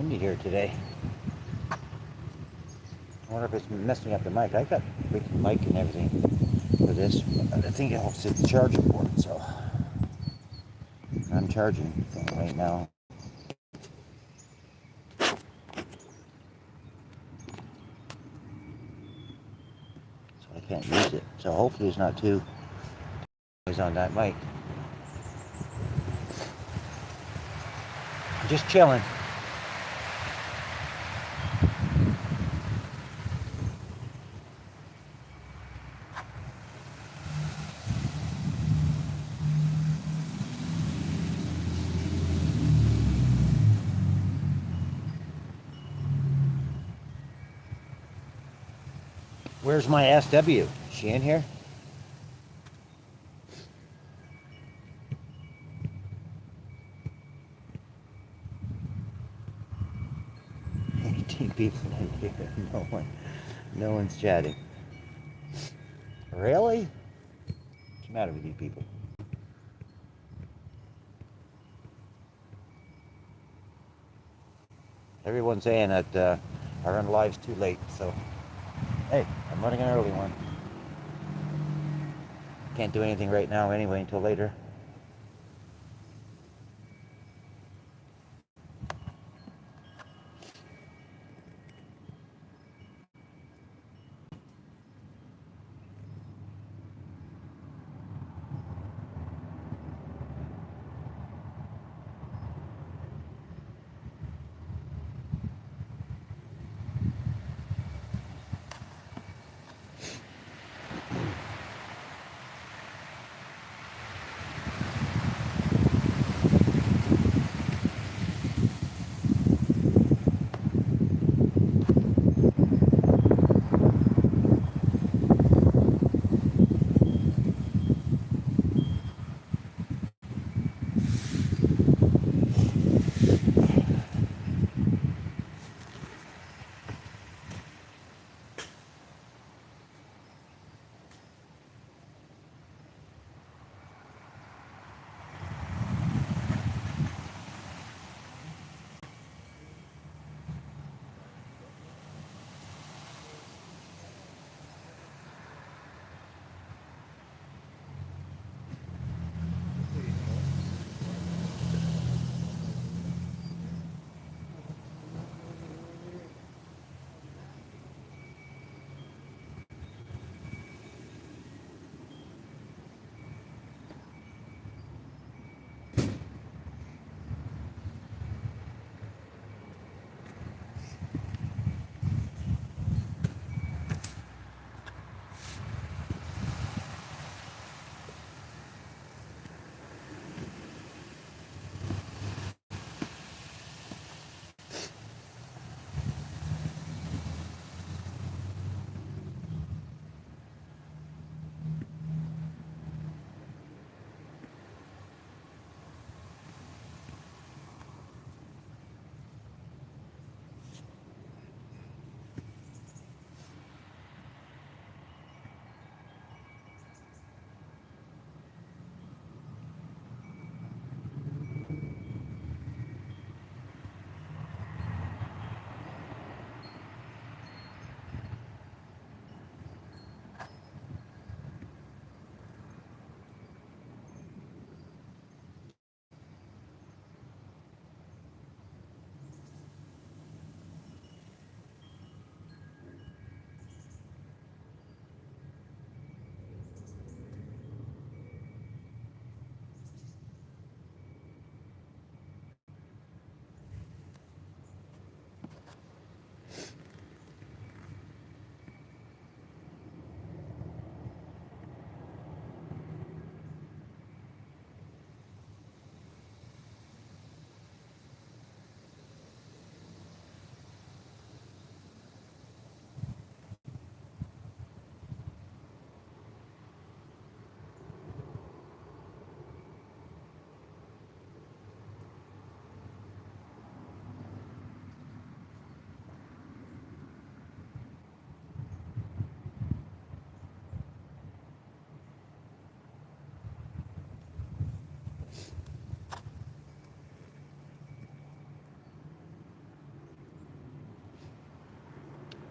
windy here today. I wonder if it's messing up the mic. I got freaking mic and everything for this. I think it helps the charging port, so I'm charging the thing right now. So I can't use it. So hopefully it's not too noise on that mic. Just chilling. Where's my SW? Is she in here? People in here. No one's chatting. Really? What's the matter with you people? Everyone's saying that I run lives too late, so hey, I'm running an early one. Can't do anything right now anyway until later.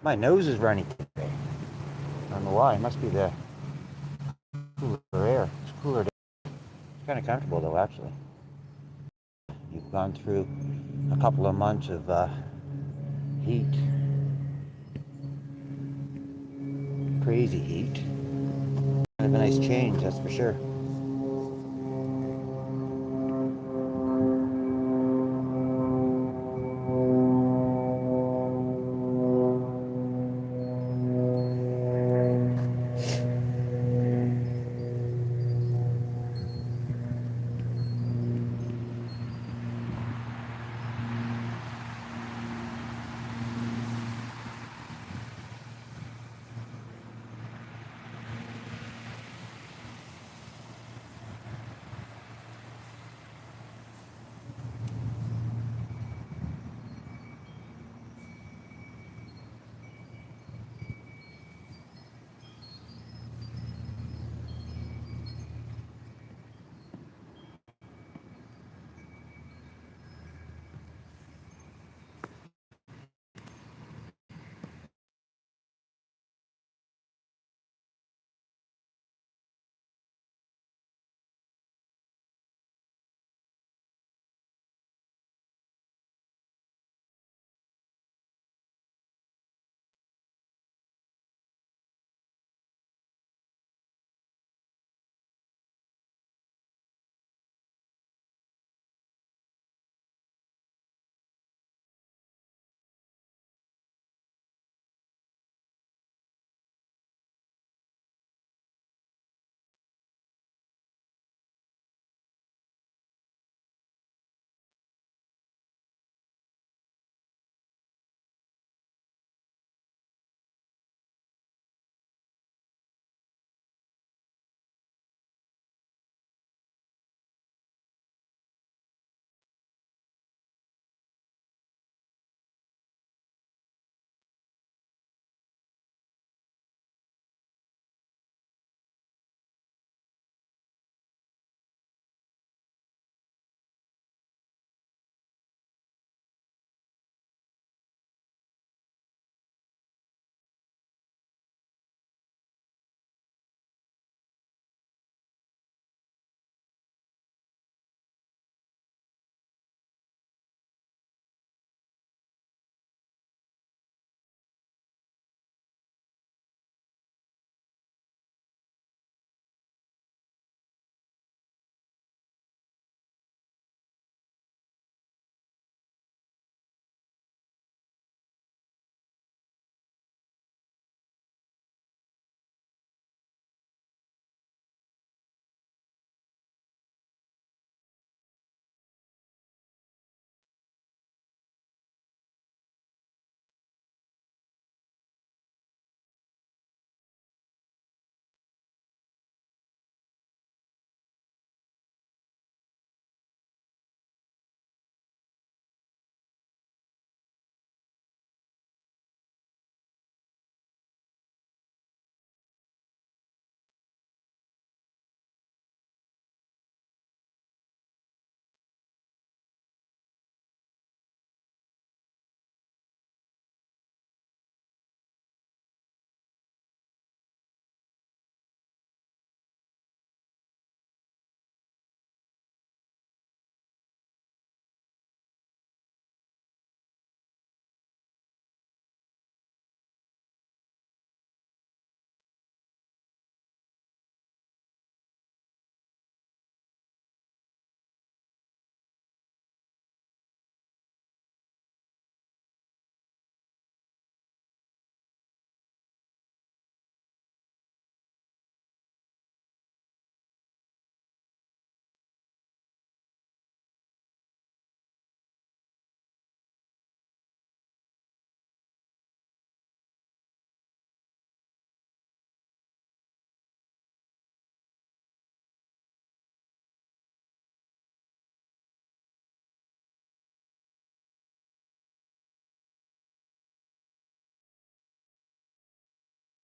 My nose is running today. I don't know why. It must be the cooler air. It's cooler day. It's kind of comfortable though, actually. You've gone through a couple of months of heat, crazy heat. Kind of a nice change, that's for sure.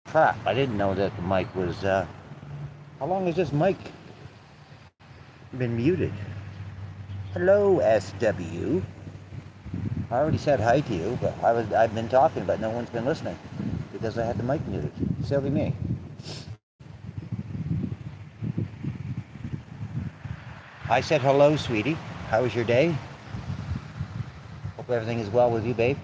Crap, I didn't know that the mic was, how long has this mic been muted? Hello, SW. I already said hi to you, but I've been talking, but no one's been listening because I had the mic muted. Silly me. I said hello, sweetie. How was your day? Hope everything is well with you, babe.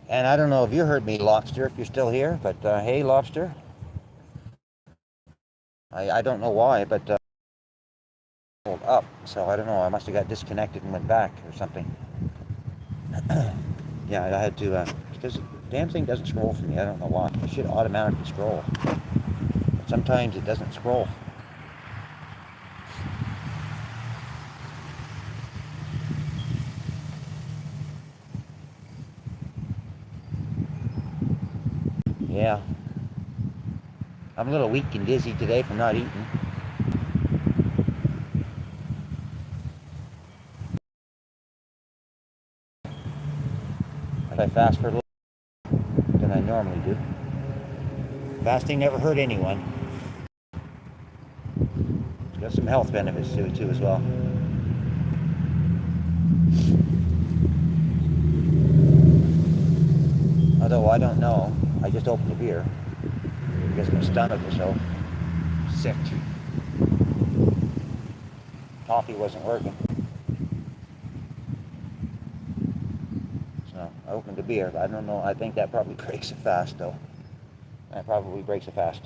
And I don't know if you heard me, Lobster, if you're still here, but hey, Lobster. I don't know why, but pulled up, so I don't know. I must have got disconnected and went back or something. Yeah, I had to, because the damn thing doesn't scroll for me. I don't know why. It should automatically scroll. But sometimes it doesn't scroll. Yeah. I'm a little weak and dizzy today from not eating. I fast for a little than I normally do. Fasting never hurt anyone. It's got some health benefits to it too as well. Although I don't know. I just opened the beer because my stomach was so sick. Coffee wasn't working. So I opened the beer. I don't know. I think that probably breaks a fast though. That probably breaks a fast.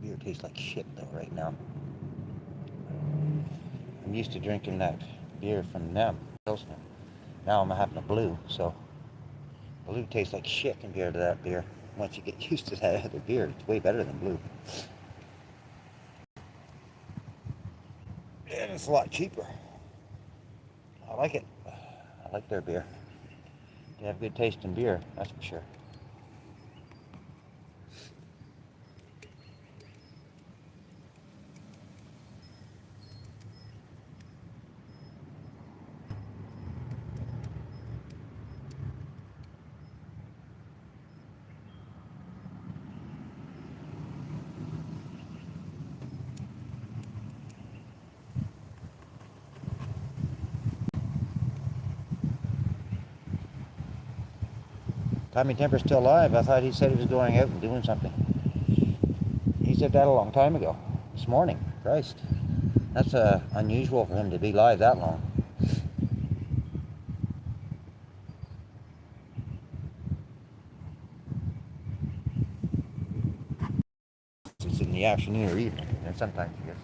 Beer tastes like shit though right now. I'm used to drinking that beer from them, Pilsner. Now I'm having a blue, so blue tastes like shit compared to that beer. Once you get used to that other beer, it's way better than blue. And it's a lot cheaper. I like it. I like their beer. They have good taste in beer, that's for sure. Tommy Temper's still alive. I thought he said he was going out and doing something. He said that a long time ago. This morning. Christ. That's unusual for him to be live that long. It's in the the afternoon or evening, and sometimes he gets.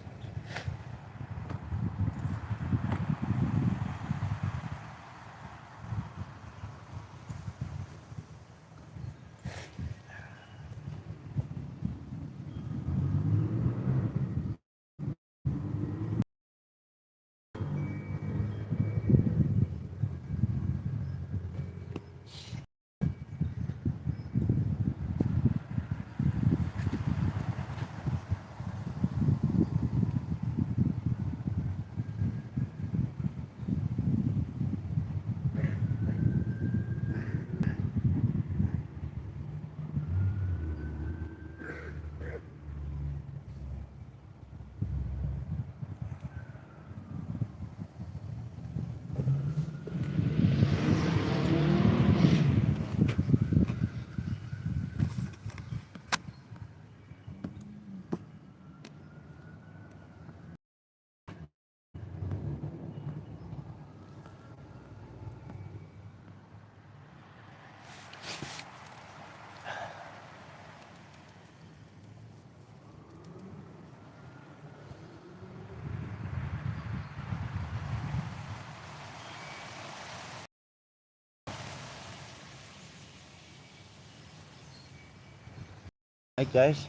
Hey guys,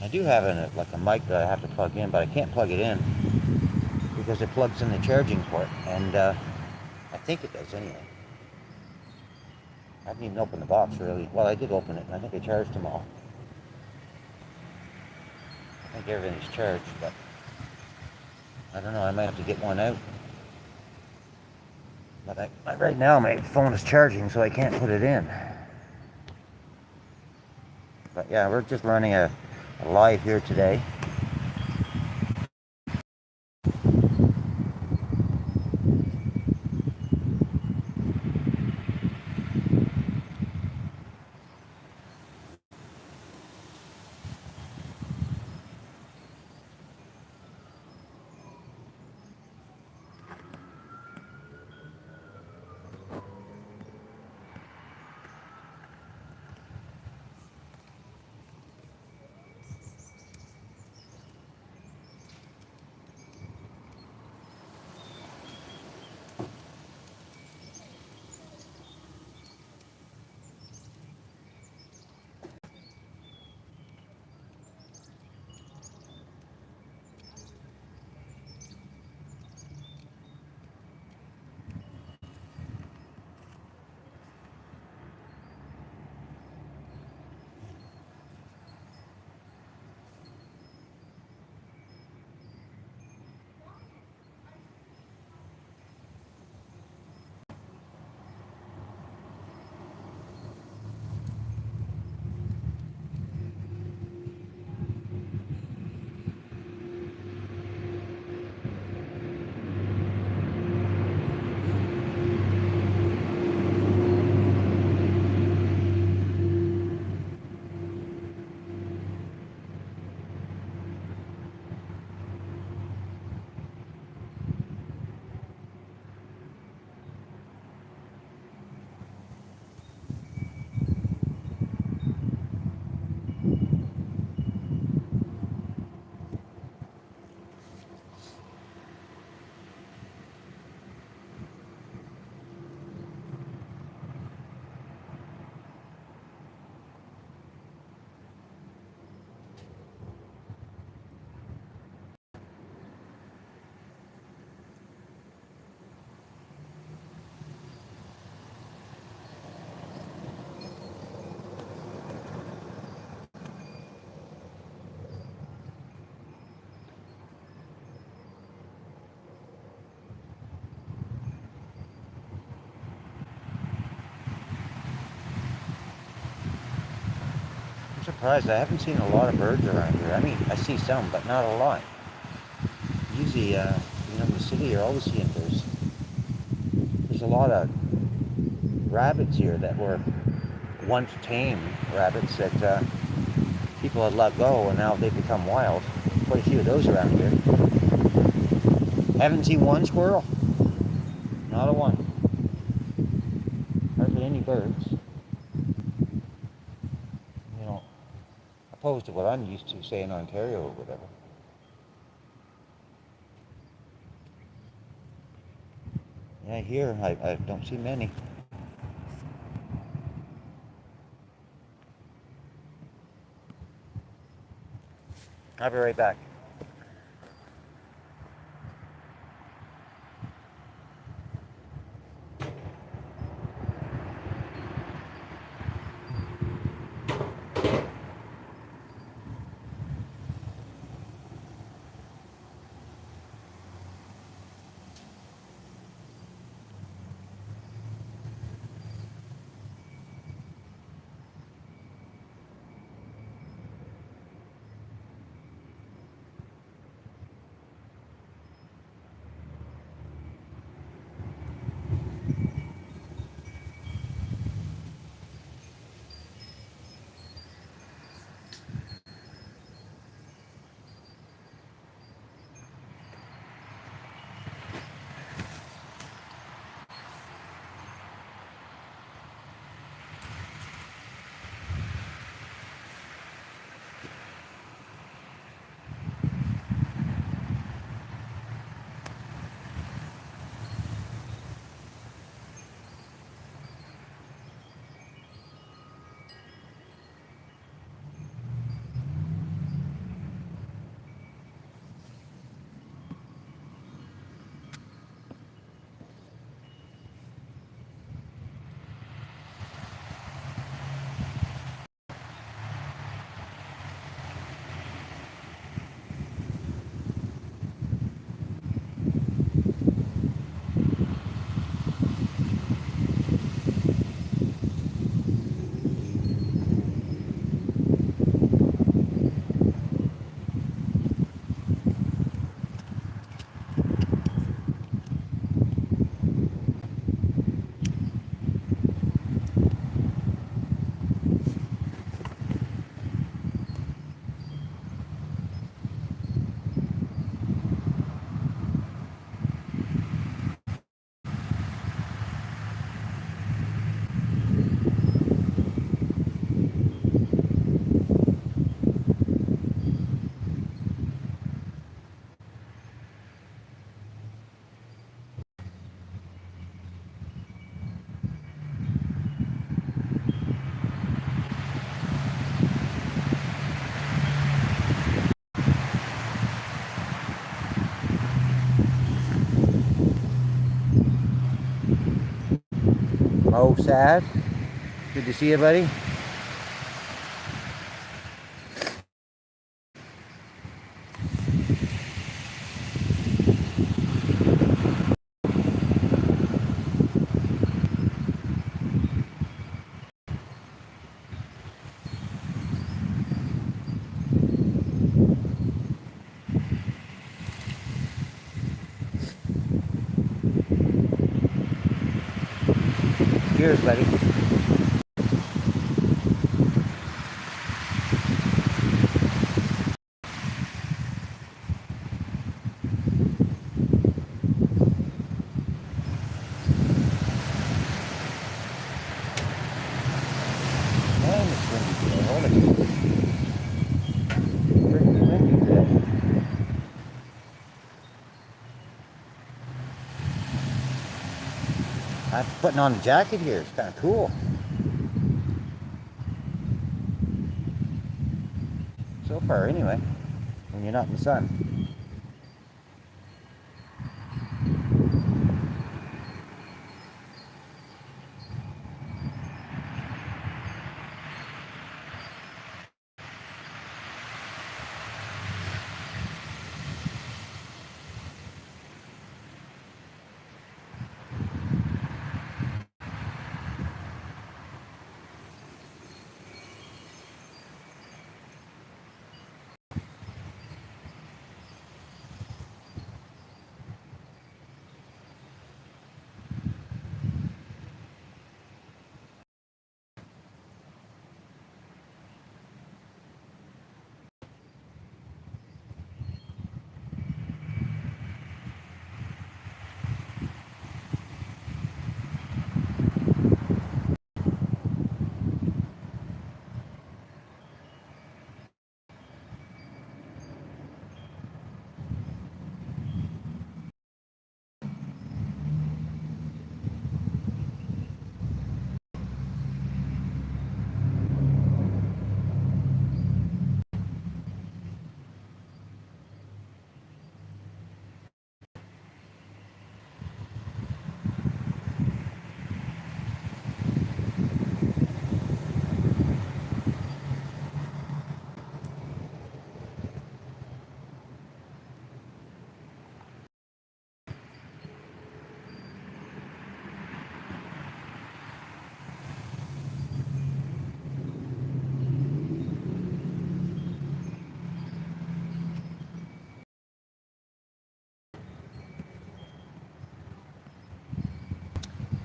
I do have like a mic that I have to plug in, but I can't plug it in because it plugs in the charging port, and I think it does anyway. I didn't even open the box really. Well, I did open it, and I think I charged them all. I think everything's charged, but I don't know. I might have to get one out. But right now my phone is charging, so I can't put it in. But yeah, we're just running a live here today. I'm surprised. I haven't seen a lot of birds around here. I mean, I see some, but not a lot. Usually, in the city, you're always seeing birds. There's a lot of rabbits here that were once tame rabbits that people had let go, and now they've become wild. Quite a few of those around here. Haven't seen one squirrel. Not a one. Hardly any birds. opposed to what I'm used to, say in Ontario or whatever. Yeah, here I don't see many. I'll be right back. Oh, sad. Good to see you, buddy. Cheers, buddy. Man, it's windy today. Holy, pretty windy today. I'm putting on a jacket here. It's kind of cool. So far, anyway. When you're not in the sun.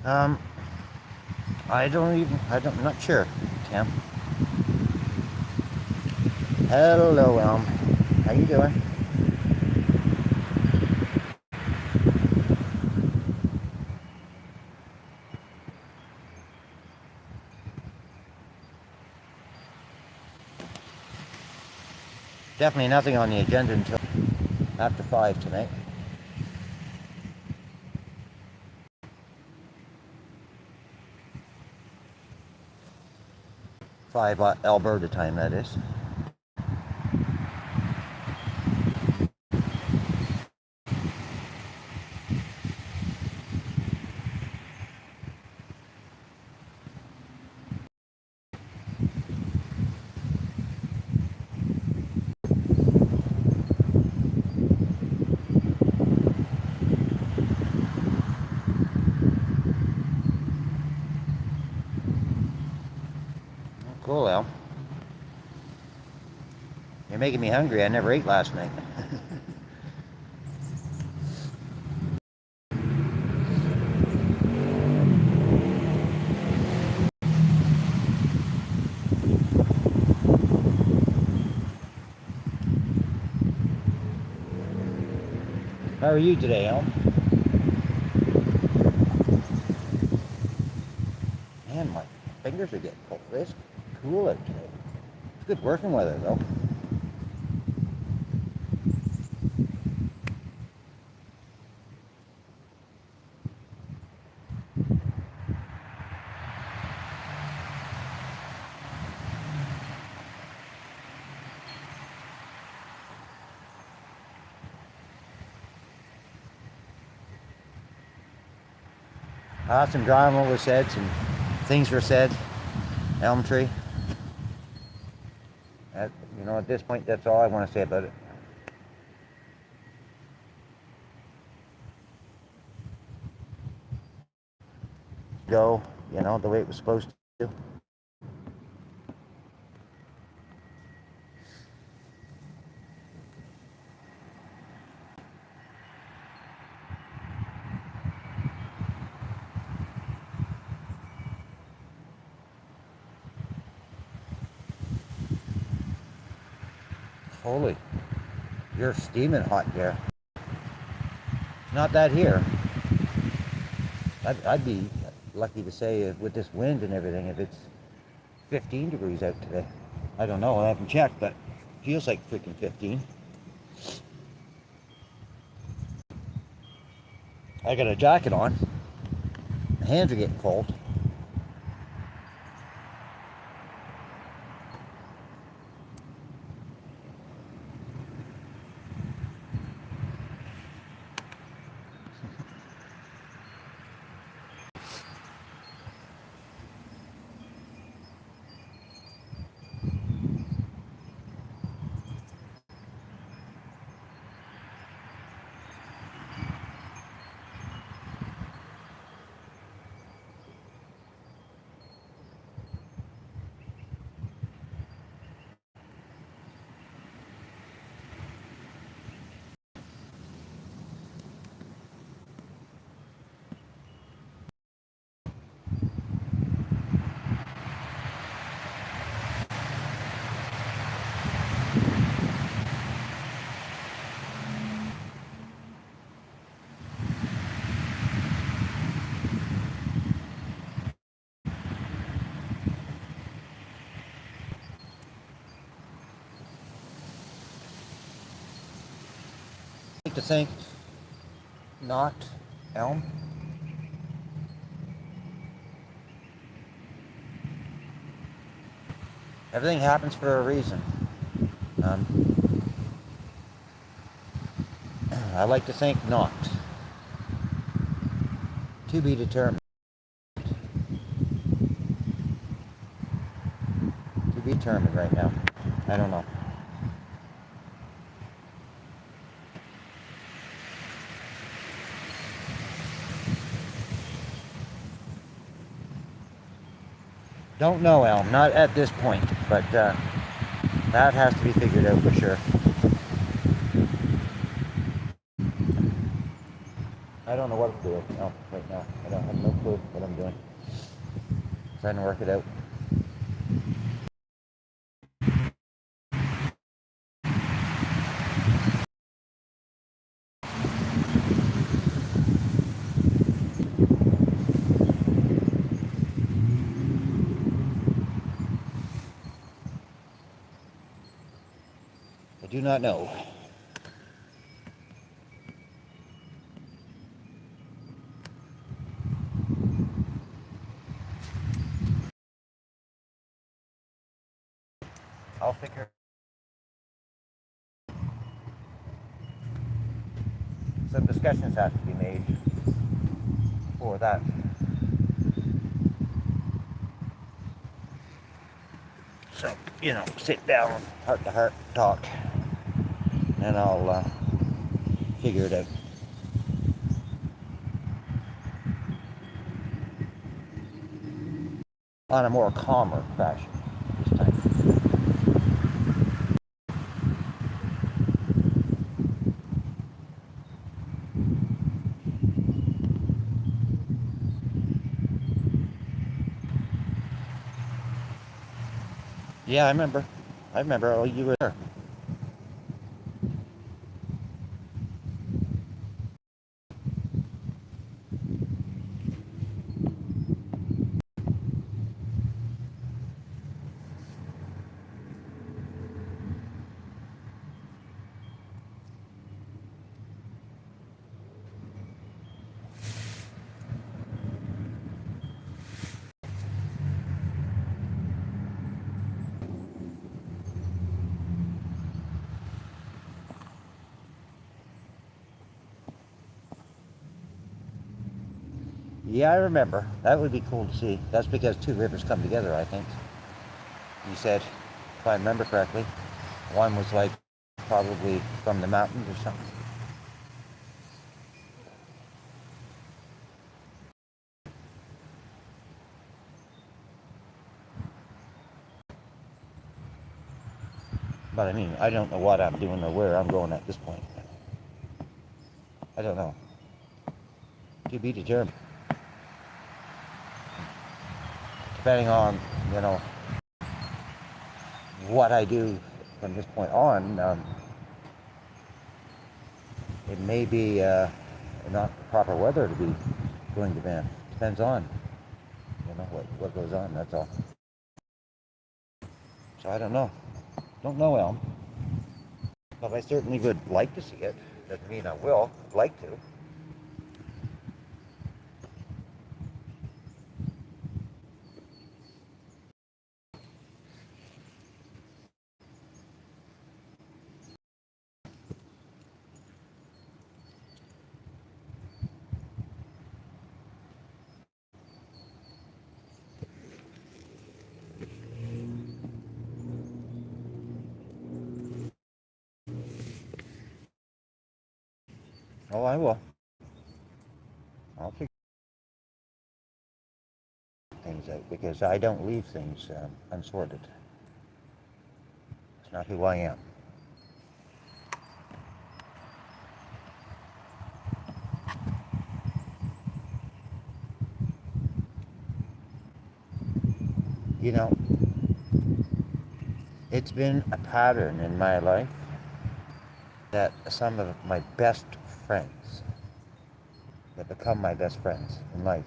Um, I'm not sure, Tim. Hello, Elm. How you doing? Definitely nothing on the agenda until after 5 tonight. 5 Alberta time, that is. Oh, cool, Elm. You're making me hungry. I never ate last night. How are you today, Elm? Man, my fingers are getting cold. It's cool out today. It's good working weather, though. Some drama was said, some things were said. Elm tree. At this point, that's all I want to say about it. Go, the way it was supposed to. Holy, you're steaming hot there. Not that here. I'd be lucky to say with this wind and everything if it's 15 degrees out today. I don't know. I haven't checked, but it feels like freaking 15. I got a jacket on. My hands are getting cold. I like to think not, Elm. Everything happens for a reason. I like to think not. To be determined. To be determined right now. I don't know. Don't know, Elm. Not at this point, but that has to be figured out for sure. I don't know what to do right now. I don't have no clue what I'm doing. Trying to work it out. I do not know. I'll figure. Some discussions have to be made for that. So, sit down, heart to heart talk, and I'll figure it out. On a more calmer fashion this time. Yeah, I remember. Oh, you were there. Yeah, I remember. That would be cool to see. That's because two rivers come together, I think. You said, if I remember correctly, one was like probably from the mountains or something. But I mean, I don't know what I'm doing or where I'm going at this point. I don't know. To be determined. Depending on, you know, what I do from this point on, it may be not proper weather to be going to Van. Depends on, what goes on, that's all. So I don't know. Don't know, Elm. But I certainly would like to see it. Doesn't mean I will. I'd like to. Oh, I will. I'll figure things out because I don't leave things unsorted. It's not who I am. You know, it's been a pattern in my life that some of my best friends that become my best friends in life,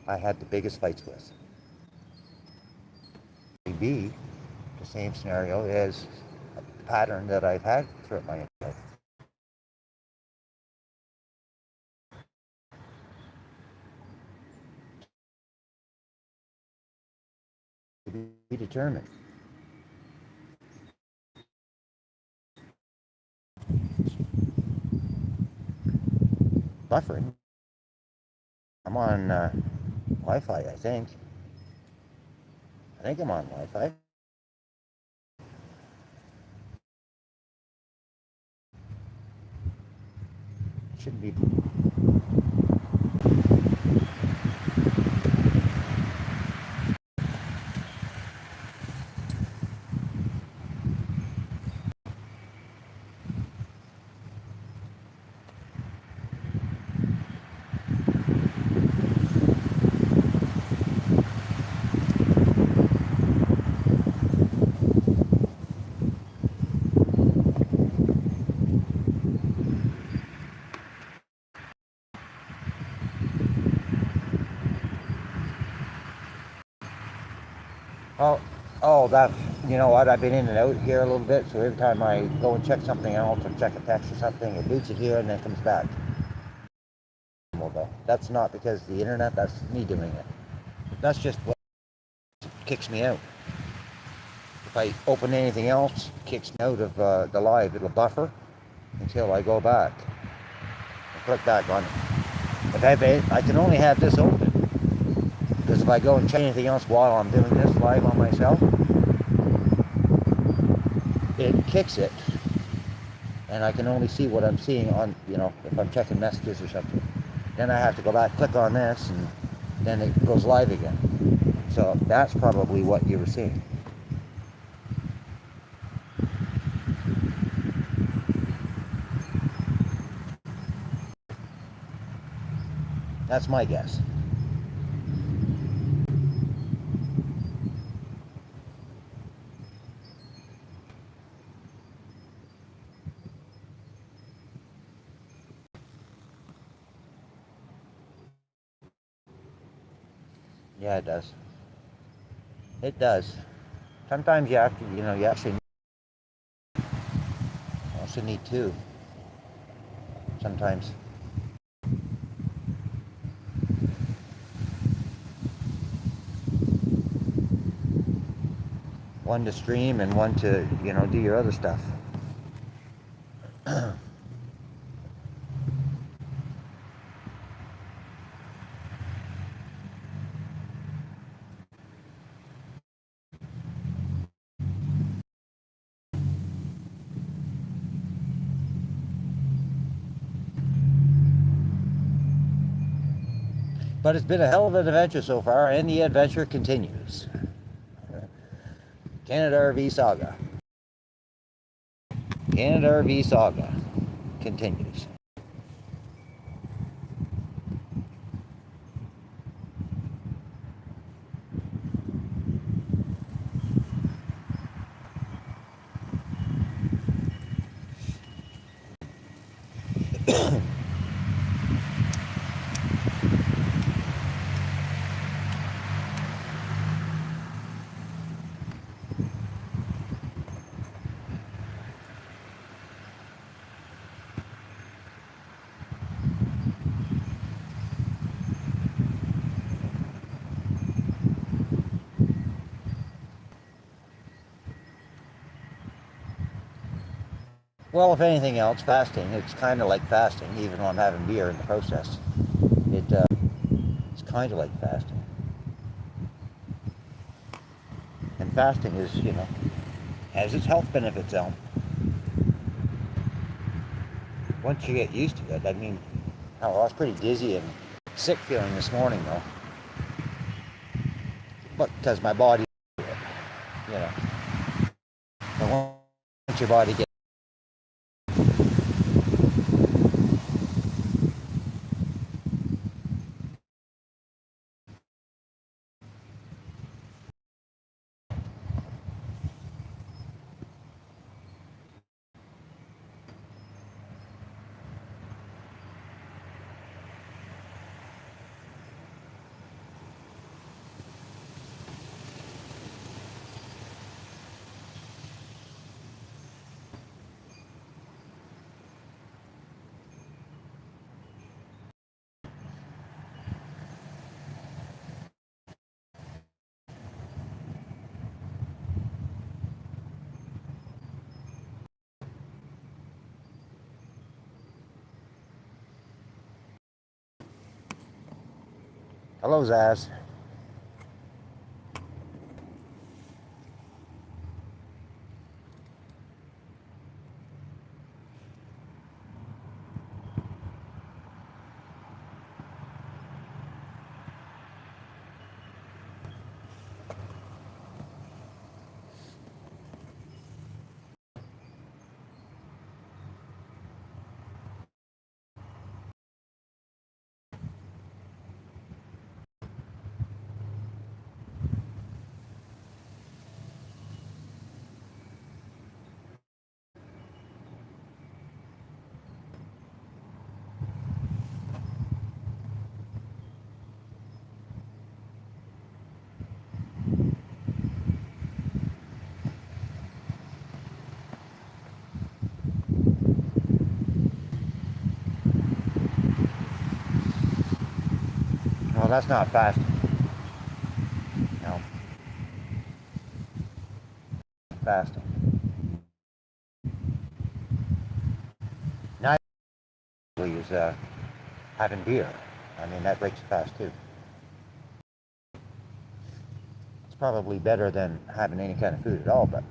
I had the biggest fights with. Maybe the same scenario as the pattern that I've had throughout my life. To be determined. Buffering. I'm on Wi-Fi, I think. I think I'm on Wi-Fi. Shouldn't be. Oh, oh, that. You know what? I've been in and out here a little bit, so every time I go and check something else or check a text or something, it boots it here and then comes back. Though that's not because of the internet. That's me doing it. That's just what kicks me out. If I open anything else, it kicks me out of the live. It'll buffer until I go back and click back on it. I can only have this open because if I go and check anything else while I'm doing this live on myself, it kicks it, and I can only see what I'm seeing on, if I'm checking messages or something. Then I have to go back, click on this, and then it goes live again. So that's probably what you were seeing. That's my guess. Yeah, it does. It does. Sometimes you actually also need two. Sometimes one to stream and one to, do your other stuff. But it's been a hell of an adventure so far, and the adventure continues. Canada RV Saga. Canada RV Saga continues. Well, if anything else, fasting. It's kind of like fasting, even though I'm having beer in the process. It's kind of like fasting. And fasting is, has its health benefits, though. Once you get used to it, I mean, I was pretty dizzy and sick feeling this morning, though. But because my body, you know, but once your body gets. Hello, Zaz. Well, that's not fasting. No, fasting. Neither is having beer. I mean, that breaks the fast too. It's probably better than having any kind of food at all, but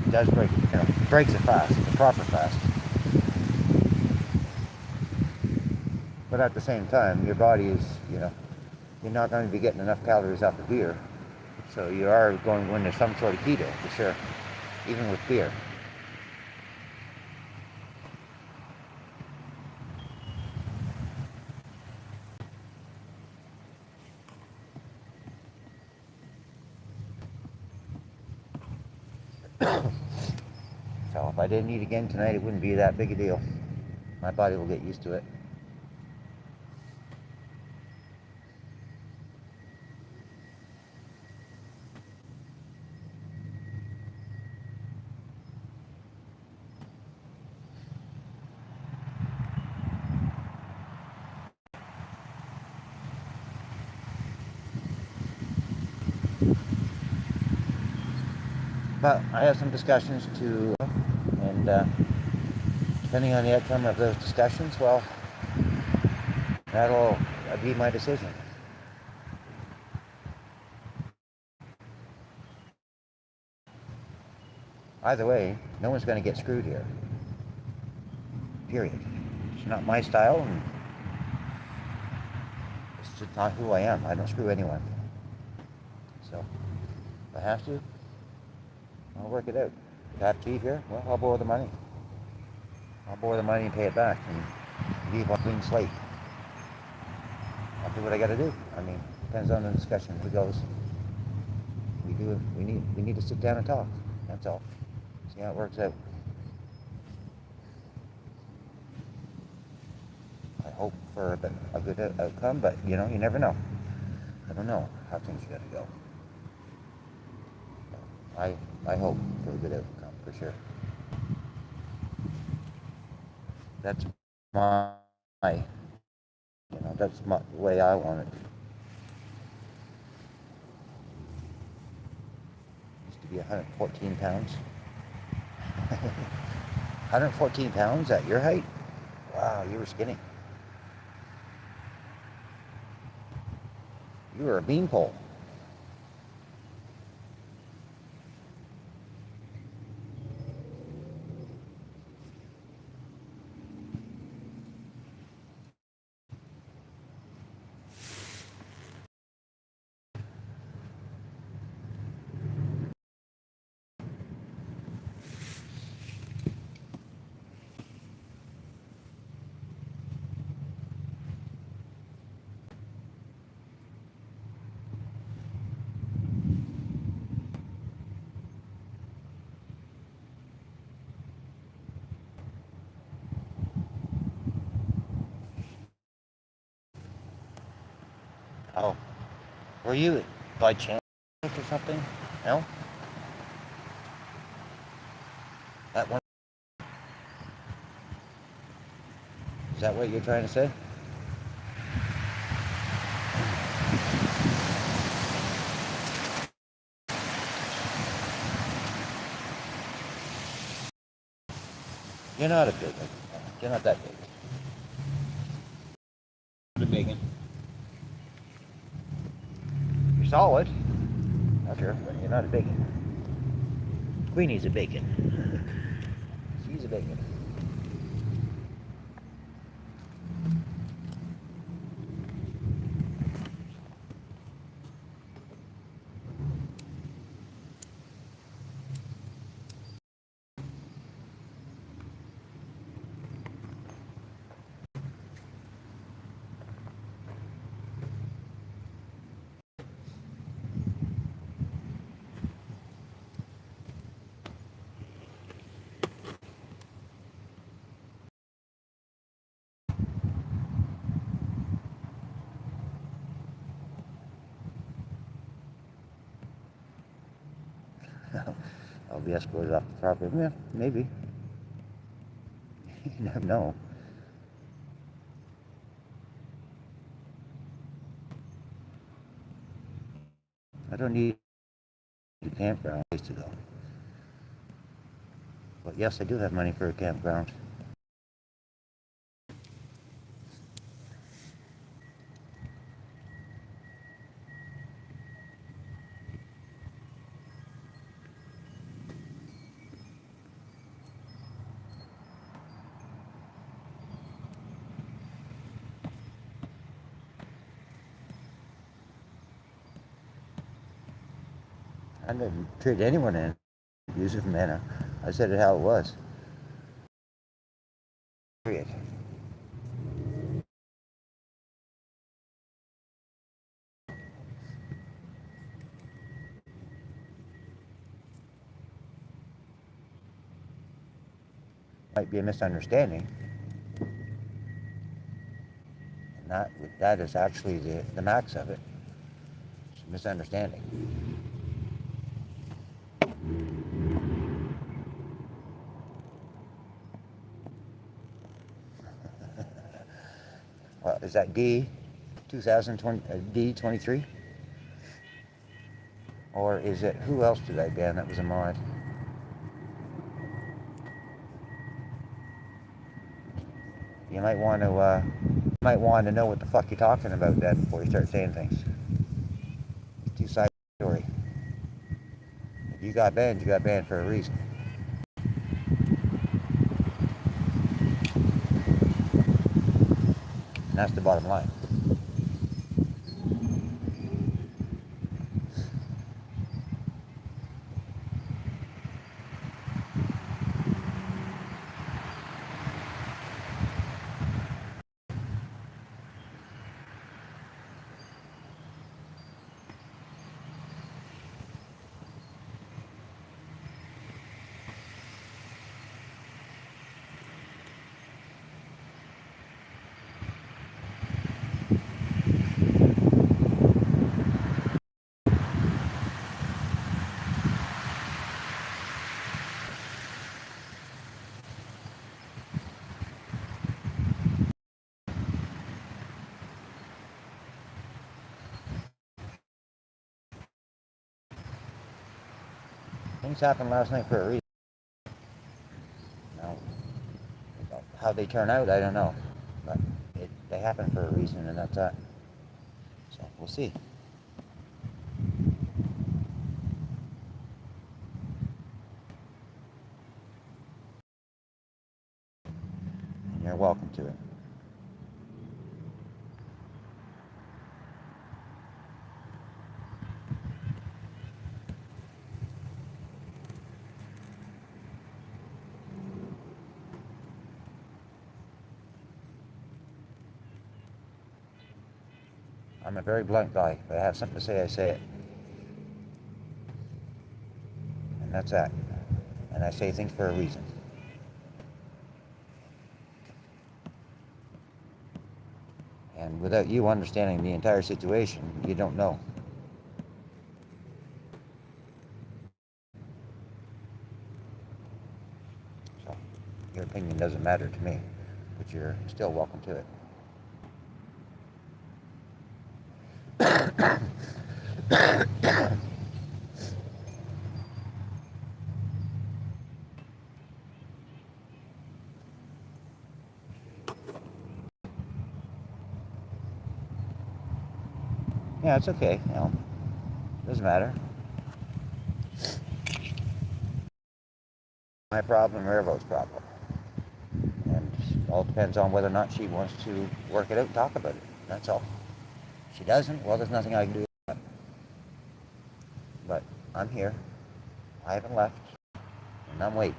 it does break, breaks the fast, the proper fast. But at the same time, your body is, you're not going to be getting enough calories off the beer. So you are going to go into some sort of keto, for sure, even with beer. So if I didn't eat again tonight, it wouldn't be that big a deal. My body will get used to it. But I have some discussions to, and depending on the outcome of those discussions, well, that'll be my decision. Either way, no one's going to get screwed here. Period. It's not my style, and it's just not who I am. I don't screw anyone. So, if I have to, I'll work it out. If I have to eat here, well, I'll borrow the money. I'll borrow the money and pay it back and leave on a clean slate. I'll do what I got to do. I mean, depends on the discussion. If it goes, we need to sit down and talk. That's all. See how it works out. I hope for a good outcome, but you never know. I don't know how things are gonna go. I hope for a good outcome for sure. That's my that's my way I want it. Used to be 114 pounds. 114 pounds at your height? Wow, you were skinny. You were a beanpole. Oh, were you by chance or something? No? That one? Is that what you're trying to say? You're not a big one. You're not that big. Not a big one. You're solid. Not sure, but you're not a big one. Queenie's a bacon. She's a bacon. I'll be escorted off the property. Yeah, maybe. You never know. I don't need a campground place to go. But yes, I do have money for a campground. I didn't treat anyone in an abusive manner. I said it how it was. Period. Might be a misunderstanding. And that is actually the max of it. It's a misunderstanding. Well, is that D 2020 D23? Or is it, who else did I ban that was a mod? You might want to know what the fuck you're talking about then before you start saying things. It's a two-sided story. If you got banned for a reason. And that's the bottom line. Things happened last night for a reason. Now, how they turn out, I don't know. But they happen for a reason, and that's that. So we'll see. And you're welcome to it. I'm a very blunt guy. If I have something to say, I say it. And that's that. And I say things for a reason. And without you understanding the entire situation, you don't know. So your opinion doesn't matter to me, but you're still welcome to it. Yeah, it's okay. Doesn't matter. My problem or Evo's problem. And it all depends on whether or not she wants to work it out and talk about it. That's all. If she doesn't, well, there's nothing I can do about it. But I'm here. I haven't left. And I'm waiting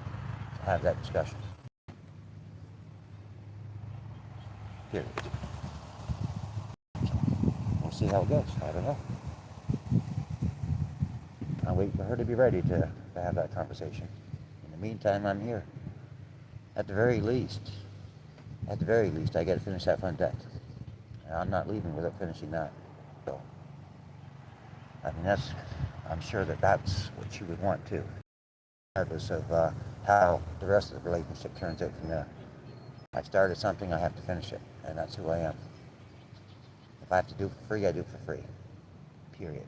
to have that discussion. Period. We'll see how it goes. I don't know. I'll wait for her to be ready to have that conversation. In the meantime, I'm here. At the very least, I got to finish that front deck. And I'm not leaving without finishing that. So, I mean, I'm sure that's what she would want too, regardless of how the rest of the relationship turns out from there. I started something, I have to finish it, and that's who I am. If I have to do it for free, I do it for free. period.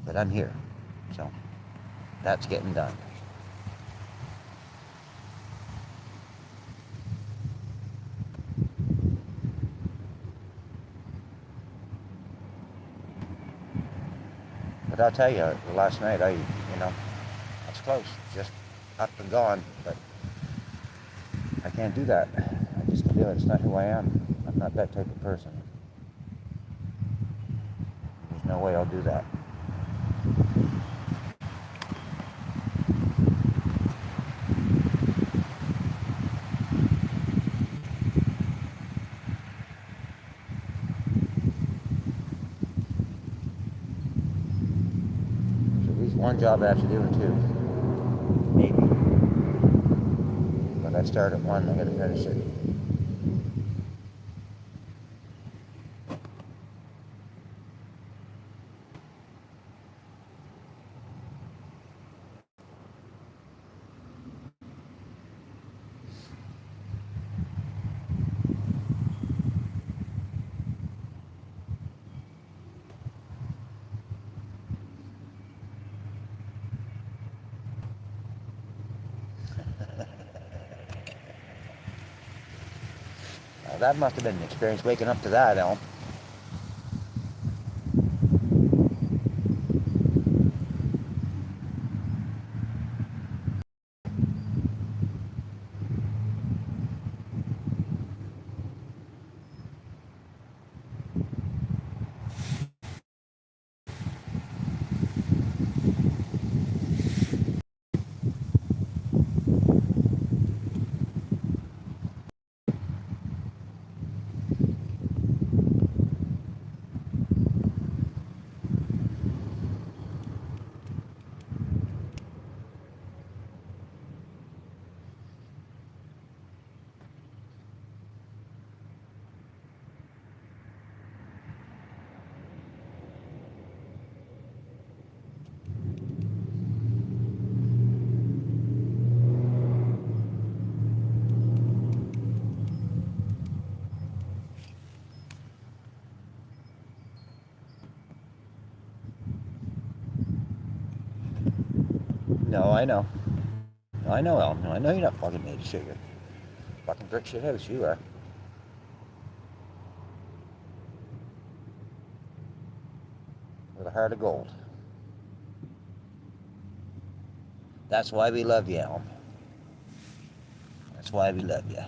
But I'm here, so that's getting done. But I'll tell you, last night that's close, just up and gone, but I can't do that. I just can do it. It's not who I am. I'm not that type of person. There's no way I'll do that. There's at least one job I have to do in two. Maybe. But I start at one, I gotta finish it. That must have been an experience waking up to that, Elm. No, I know. I know, Elm. I know you're not fucking made of sugar. Fucking brick shit house, you are. With a heart of gold. That's why we love you, Elm. That's why we love you.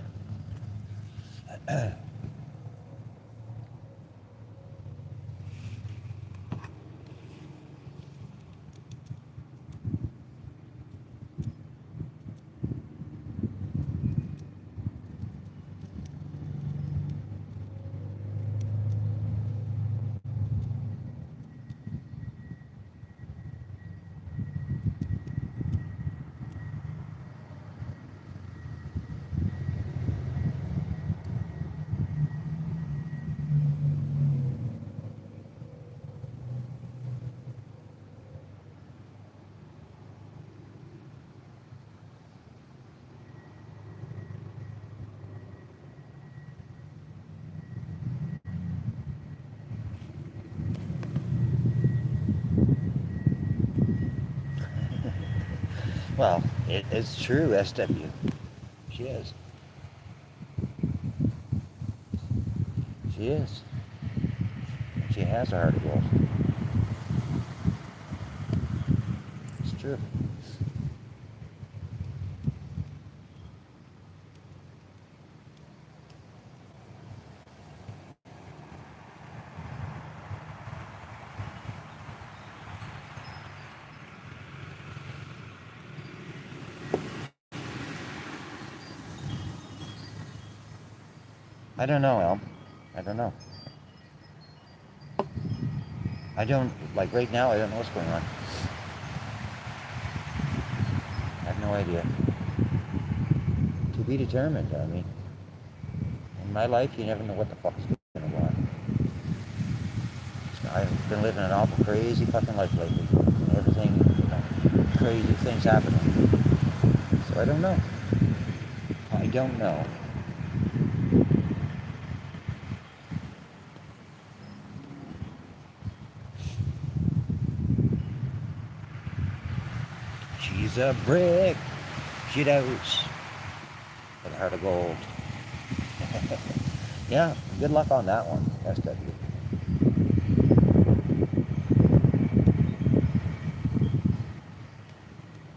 Well, it's true, SW. She is. She is. She has a heart of gold. It's true. I don't know, Elm. I don't know. I don't, like right now, I don't know what's going on. I have no idea. To be determined, I mean. In my life, you never know what the fuck is going to go on. I've been living an awful crazy fucking life lately. Everything, crazy things happening. So I don't know. I don't know. a brick, shit house with a heart of gold. Yeah, good luck on that one, SW.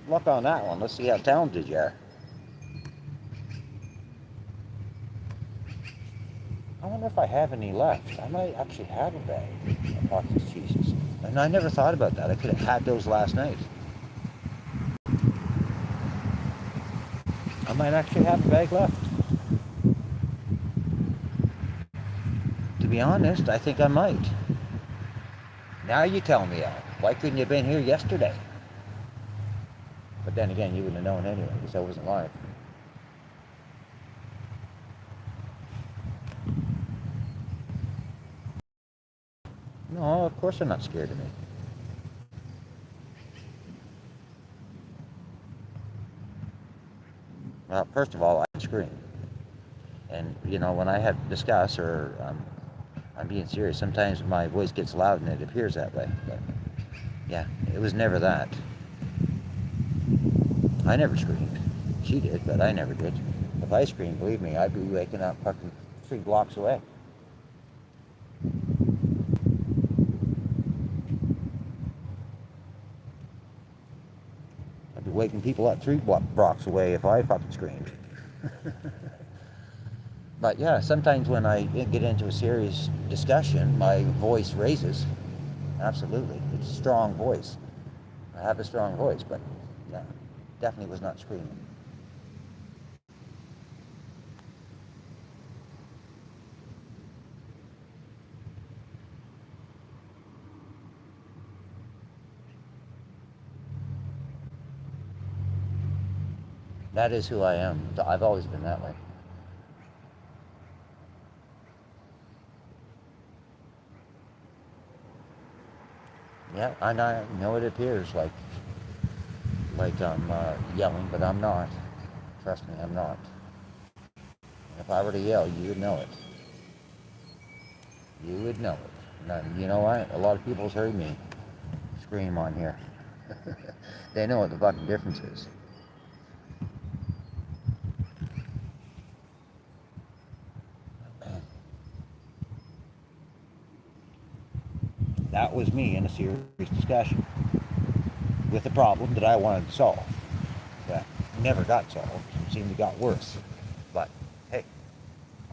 Luck on that one. Let's see how talented you are. I wonder if I have any left. I might actually have a bag of Fox's cheeses. And I never thought about that. I could have had those last night. I might actually have a bag left. To be honest, I think I might. Now you tell me, Al. Why couldn't you have been here yesterday? But then again, you wouldn't have known anyway, because I wasn't live. No, of course I'm not scared of me. Well, first of all, I scream. And, you know, when I have to discuss or I'm being serious, sometimes my voice gets loud and it appears that way. But, yeah, it was never that. I never screamed. She did, but I never did. If I screamed, believe me, I'd be waking up fucking 3 blocks away. I'd be waking people up 3 blocks away if I fucking screamed. But yeah, sometimes when I get into a serious discussion, my voice raises. Absolutely. It's a strong voice. I have a strong voice, but yeah, definitely was not screaming. That is who I am. I've always been that way. Yeah, I know it appears like I'm yelling, but I'm not. Trust me, I'm not. If I were to yell, you would know it. You would know it. Now, you know what? A lot of people's heard me scream on here. They know what the fucking difference is. That was me in a serious discussion with a problem that I wanted to solve. That never got solved. It seemed to got worse. But hey,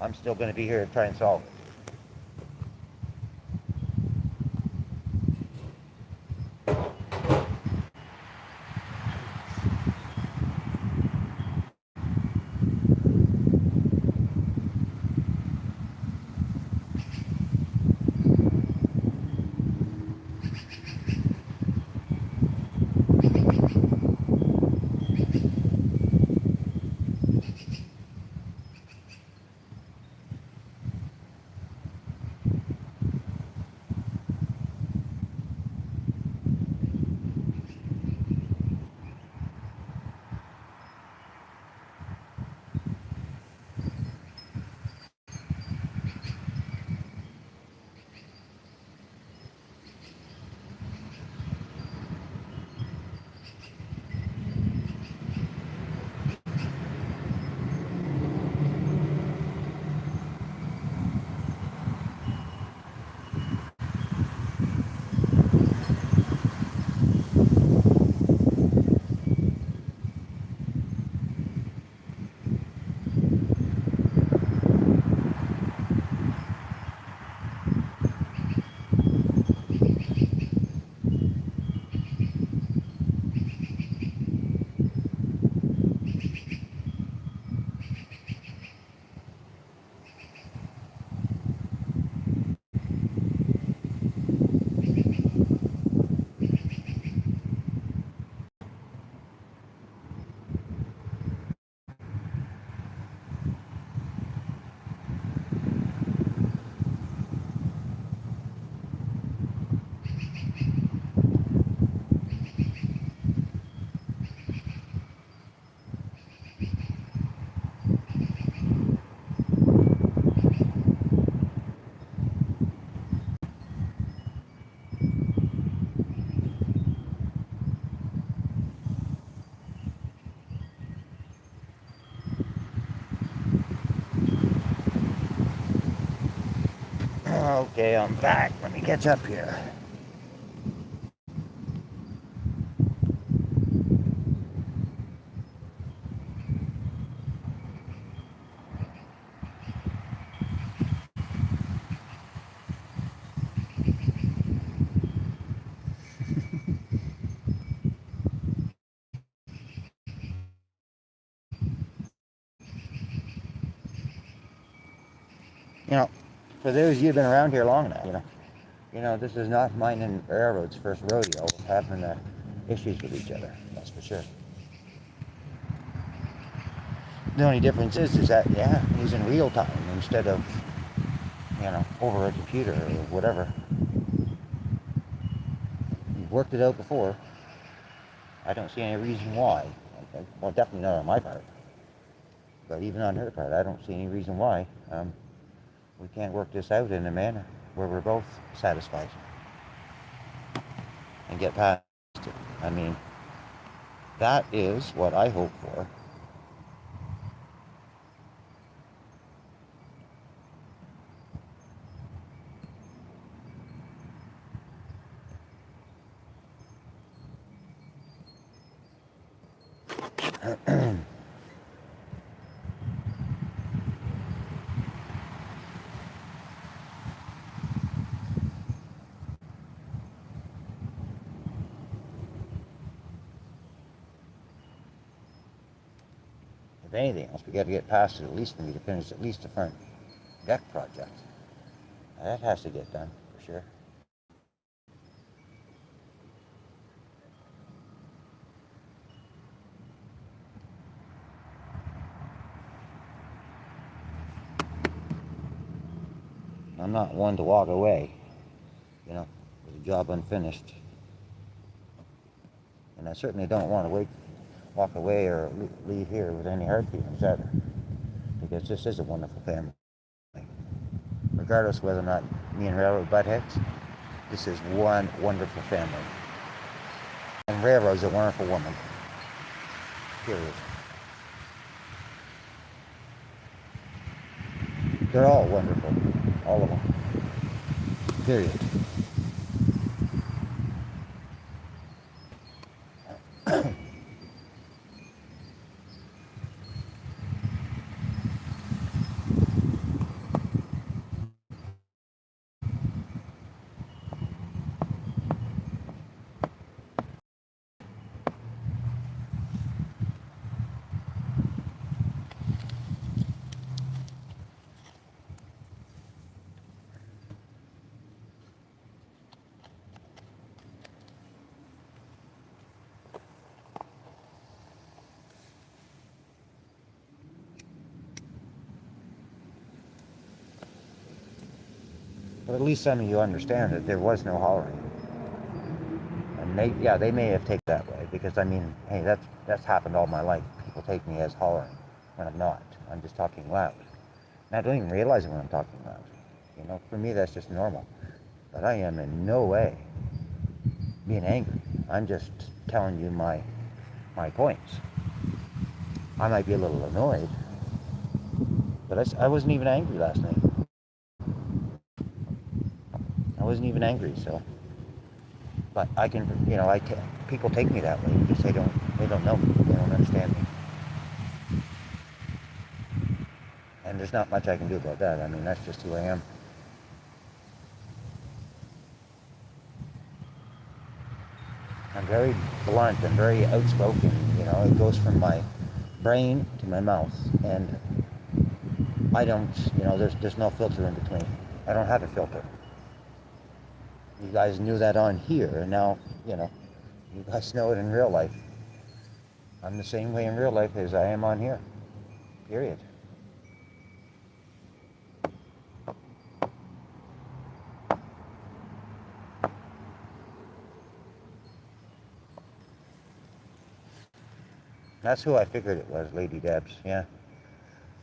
I'm still going to be here to try and solve it. Okay, I'm back. Let me catch up here. You know, for those of you who've been around here long enough, this is not mine and Railroad's first rodeo having issues with each other. That's for sure. The only difference is that, yeah, he's in real time instead of, over a computer or whatever. We've worked it out before. I don't see any reason why. Well, definitely not on my part. But even on her part, I don't see any reason why we can't work this out in a manner where we're both satisfied and get past it. I mean, that is what I hope for. If anything else, we got to get past it at least for me to finish at least the front deck project. That has to get done, for sure. I'm not one to walk away, with a job unfinished. And I certainly don't want to walk away or leave here with any hard feelings either. Because this is a wonderful family. Regardless whether or not me and Railroad butt heads, this is one wonderful family. And Railroad's a wonderful woman. Period. They're all wonderful. All of them. Period. But at least some of you understand that there was no hollering. And they may have taken that way because hey, that's happened all my life. People take me as hollering when I'm not. I'm just talking loud. And I don't even realize it when I'm talking loud. For me that's just normal. But I am in no way being angry. I'm just telling you my points. I might be a little annoyed, but I wasn't even angry last night. I wasn't even angry, so. But I can, people take me that way because they don't know me, they don't understand me. And there's not much I can do about that. That's just who I am. I'm very blunt and very outspoken, it goes from my brain to my mouth, and I don't, there's no filter in between. I don't have a filter. You guys knew that on here, and now, you guys know it in real life. I'm the same way in real life as I am on here. Period. That's who I figured it was, Lady Debs, yeah.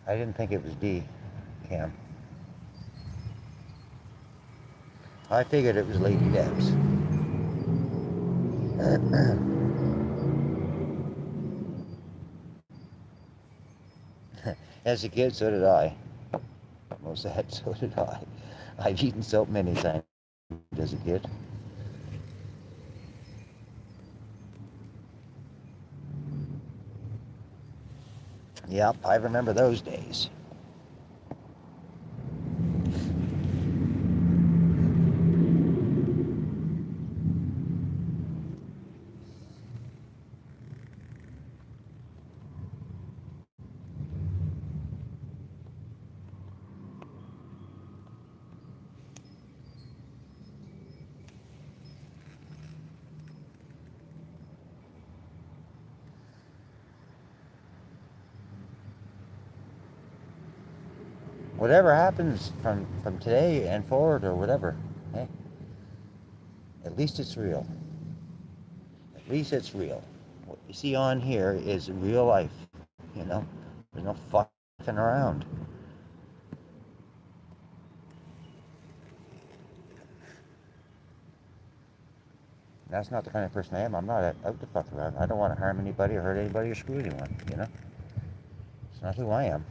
I didn't think it was D, Cam. I figured it was Lady Debs. As a kid, so did I. said. So did I. I've eaten soap many times as a kid. Yep, I remember those days. Whatever happens from today and forward or whatever, hey, at least it's real. At least it's real. What you see on here is real life. You know, there's no fucking around. That's not the kind of person I am. I'm not out to fuck around. I don't want to harm anybody or hurt anybody or screw anyone. You know, it's not who I am.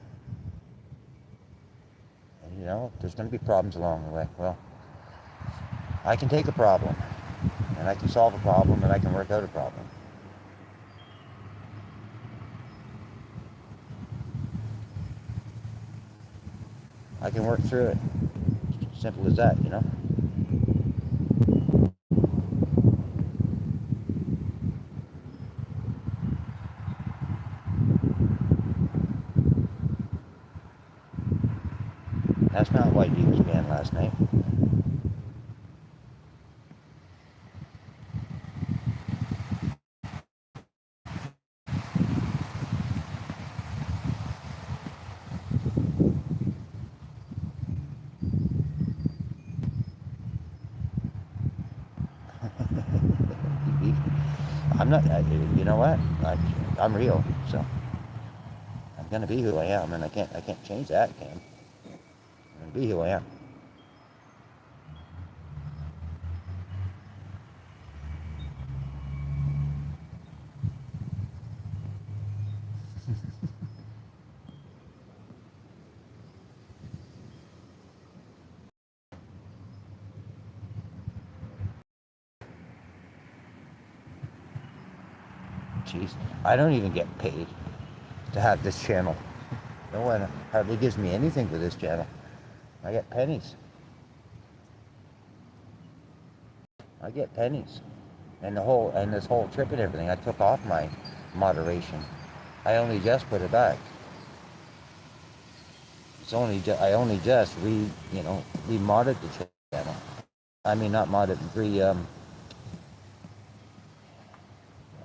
And you know, there's going to be problems along the way. Well, I can take a problem, and I can solve a problem, and I can work out a problem. I can work through it. Simple as that, you know. That's not White Eagles band last night. I'm not. You know what? I'm real, so I'm gonna be who I am, and I can't change that, Cam. I'm gonna be who I am. Jeez, I don't even get paid to have this channel. No one hardly gives me anything for this channel. I get pennies. I get pennies. And this whole trip and everything, I took off my moderation. I only just put it back. I only just remodded the channel. I mean, not modded,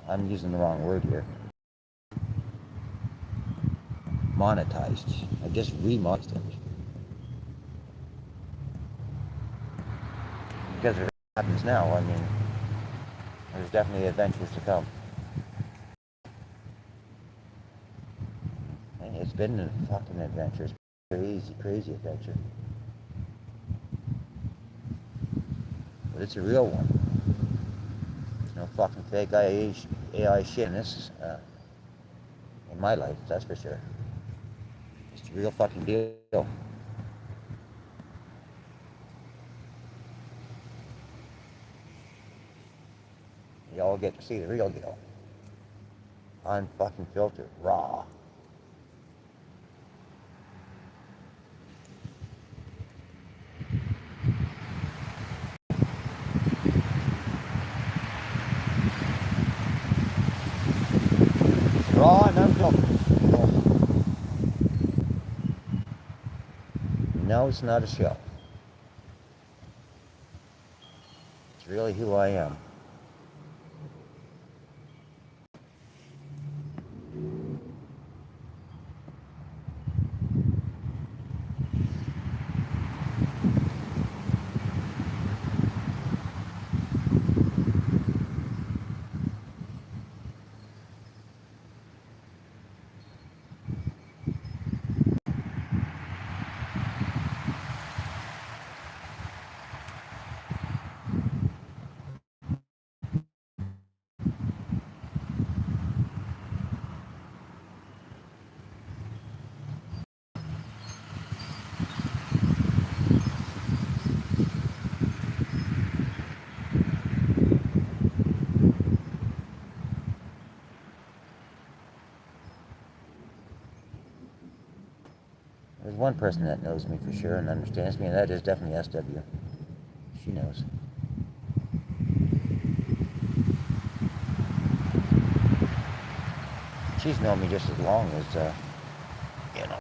I'm using the wrong word here. Monetized. I just remonetized it. Because if it happens now, I mean, there's definitely adventures to come. And it's been a fucking adventure. It's crazy, crazy adventure. But it's a real one. There's no fucking fake AI shit in this, in my life, that's for sure. It's a real fucking deal. You all get to see the real deal. Unfucking filtered, raw. Raw and unfiltered. No, it's not a show. It's really who I am. There's one person that knows me for sure and understands me, and that is definitely SW. She knows. She's known me just as long as,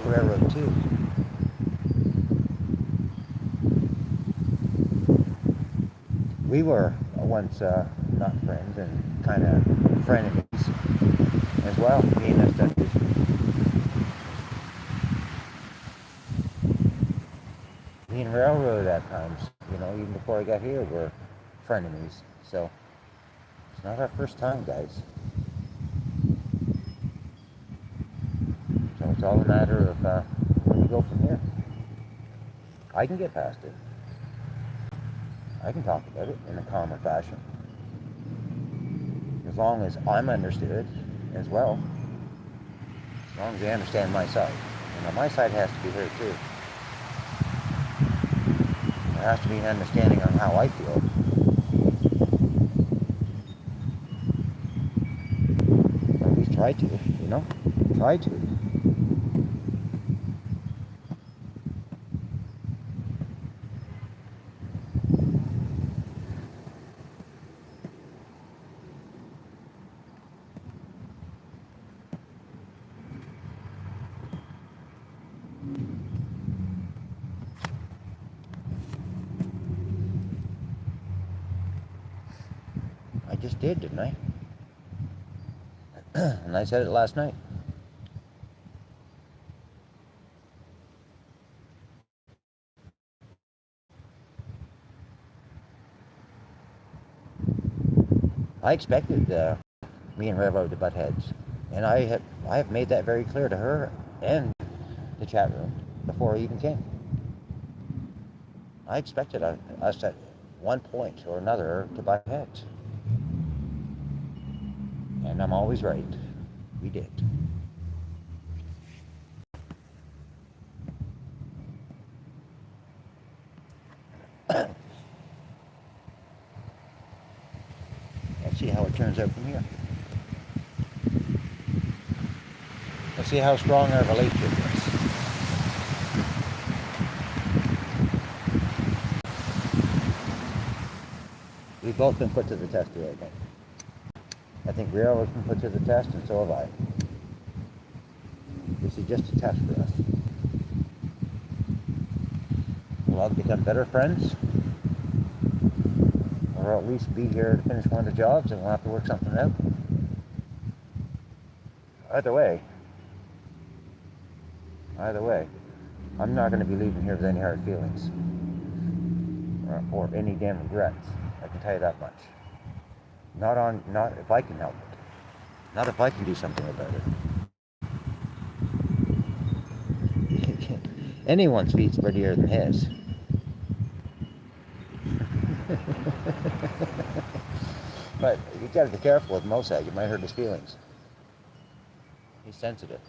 railroad too. We were once not friends and kind of frenemies as well, me and SW. Me and railroad at times, even before I got here, were frenemies. So it's not our first time, guys. So it's all a matter of where we go from here. I can get past it. I can talk about it in a calmer fashion. As long as I'm understood as well. As long as they understand my side. My side has to be heard too. There has to be an understanding on how I feel. Or at least try to, Try to. I just did, didn't I? And I said it last night. I expected me and Railroad to butt heads, and I have made that very clear to her and the chat room before I even came. I expected us at one point or another to butt heads, and I'm always right. We did. Let's see how it turns out from here. Let's see how strong our relationship is. We've both been put to the test here, I think. I think Rail has been put to the test, and so have I. This is just a test for us. We'll either become better friends, or at least be here to finish one of the jobs, and we'll have to work something out. Either way, I'm not going to be leaving here with any hard feelings or any damn regrets. I can tell you that much. Not if I can help it. Not if I can do something about it. Anyone's feet's prettier than his. But you got to be careful with Mosag. You might hurt his feelings. He's sensitive.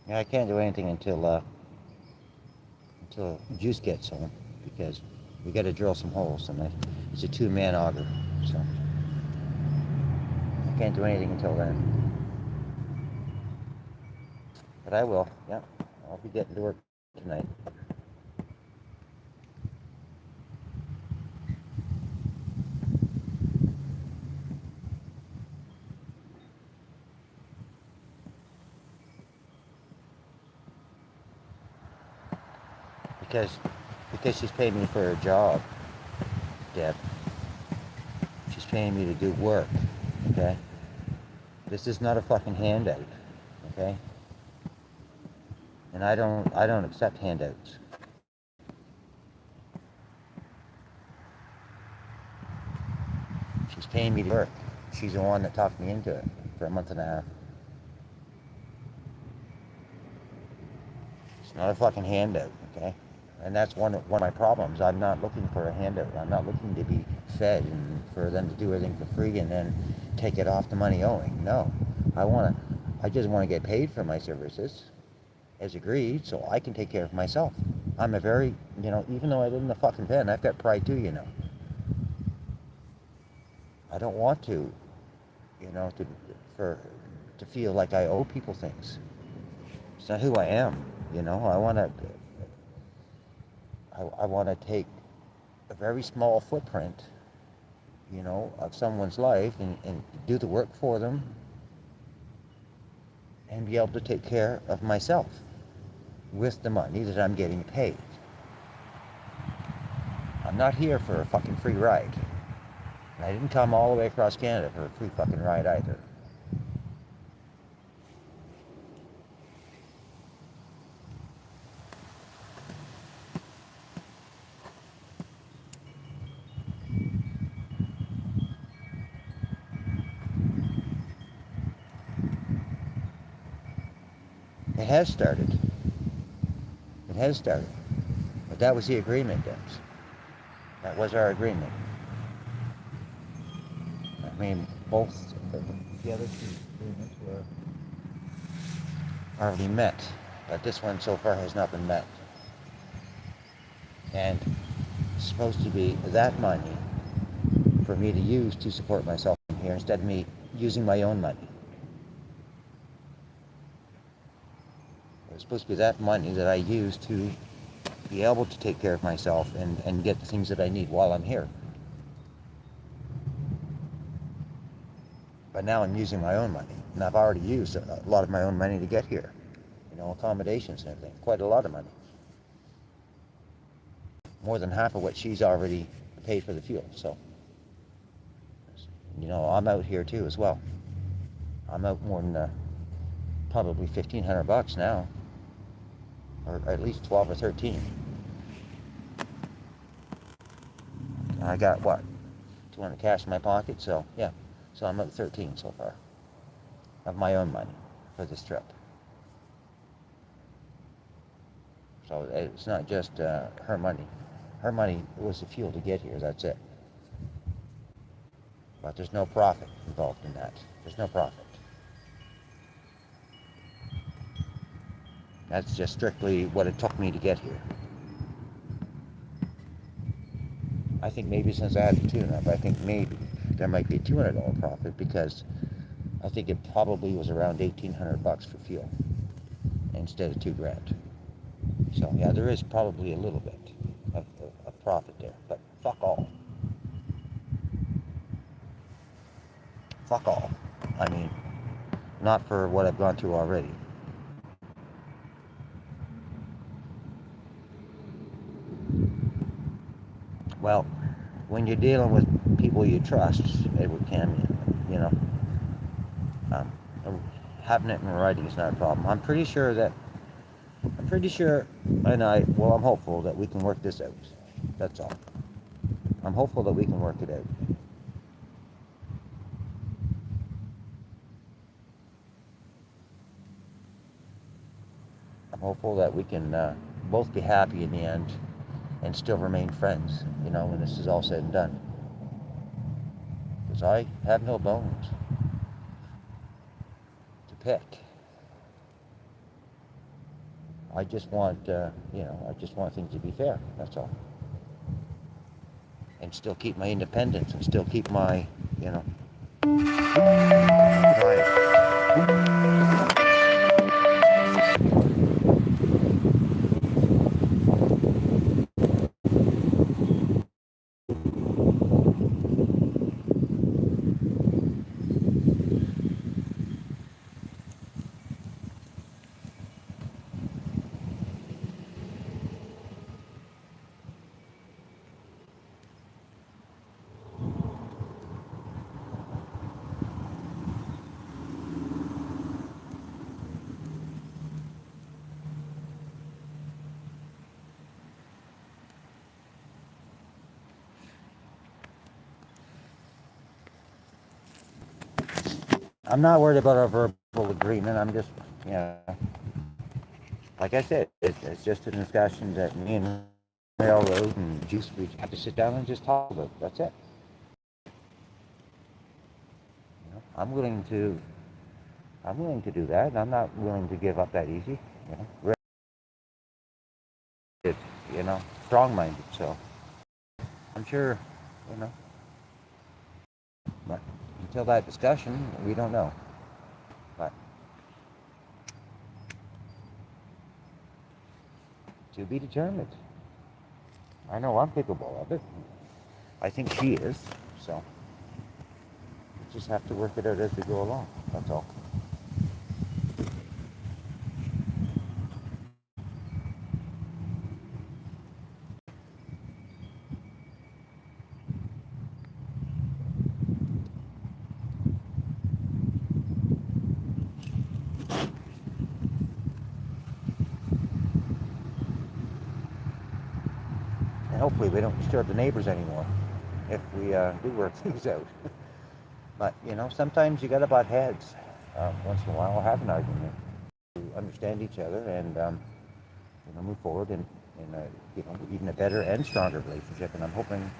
Yeah, I can't do anything until Juice gets home because we got to drill some holes tonight. It's a two-man auger, so I can't do anything until then. But I will. Yeah, I'll be getting to work tonight because because she's paying me for a job, Deb. She's paying me to do work. Okay. This is not a fucking handout. Okay. And I don't accept handouts. She's paying me to work. She's the one that talked me into it for a month and a half. It's not a fucking handout, okay? And that's one of my problems. I'm not looking for a handout. I'm not looking to be fed and for them to do everything for free and then take it off the money owing. No. I just want to get paid for my services as agreed so I can take care of myself. I'm a very, even though I live in the fucking pen, I've got pride too. I don't want to, you know, to for to feel like I owe people things. It's not who I am, I want to take a very small footprint, of someone's life and do the work for them and be able to take care of myself with the money that I'm getting paid. I'm not here for a fucking free ride. And I didn't come all the way across Canada for a free fucking ride either. It has started. It has started. But that was the agreement, Debs. That was our agreement. I mean, both the other two agreements were already met, but this one so far has not been met. And it's supposed to be that money for me to use to support myself here instead of me using my own money. It's supposed to be that money that I use to be able to take care of myself and get the things that I need while I'm here. But now I'm using my own money, and I've already used a lot of my own money to get here. Accommodations and everything. Quite a lot of money. More than half of what she's already paid for the fuel. So, I'm out here too as well. I'm out more than probably $1,500 now, or at least 12 or 13. And I got what, 200 cash in my pocket. So yeah, so I'm at 13 so far of my own money for this trip. So it's not just her money. Her money was the fuel to get here. That's it. But there's no profit involved in that. There's no profit. That's just strictly what it took me to get here. I think maybe since I had the tune-up, I think maybe there might be a $200 profit because I think it probably was around $1,800 for fuel instead of $2,000. So yeah, there is probably a little bit of profit there, but fuck all. Fuck all. I mean, not for what I've gone through already. Well, when you're dealing with people you trust, Edward Camion, um, having it in writing is not a problem. I'm pretty sure, and I'm hopeful that we can work this out. That's all. I'm hopeful that we can work it out. I'm hopeful that we can both be happy in the end and still remain friends, when this is all said and done. Because I have no bones to pick. I just want, I just want things to be fair. That's all, and still keep my independence, and still keep my, you know, pride. I'm not worried about our verbal agreement. I'm just, you know, like I said, it's just a discussion that me and Railroad and Juice, we have to sit down and just talk about. That's it. You know, I'm willing to do that. I'm not willing to give up that easy. You know, Railroad, strong-minded. So I'm sure, you know, but until that discussion, we don't know. But to be determined. I know I'm capable of it. I think she is. So we just have to work it out as we go along. That's all. And hopefully we don't disturb the neighbors anymore if we do work things out. But, sometimes you got to butt heads once in a while or have an argument to understand each other and, move forward in a, even a better and stronger relationship. And I'm hoping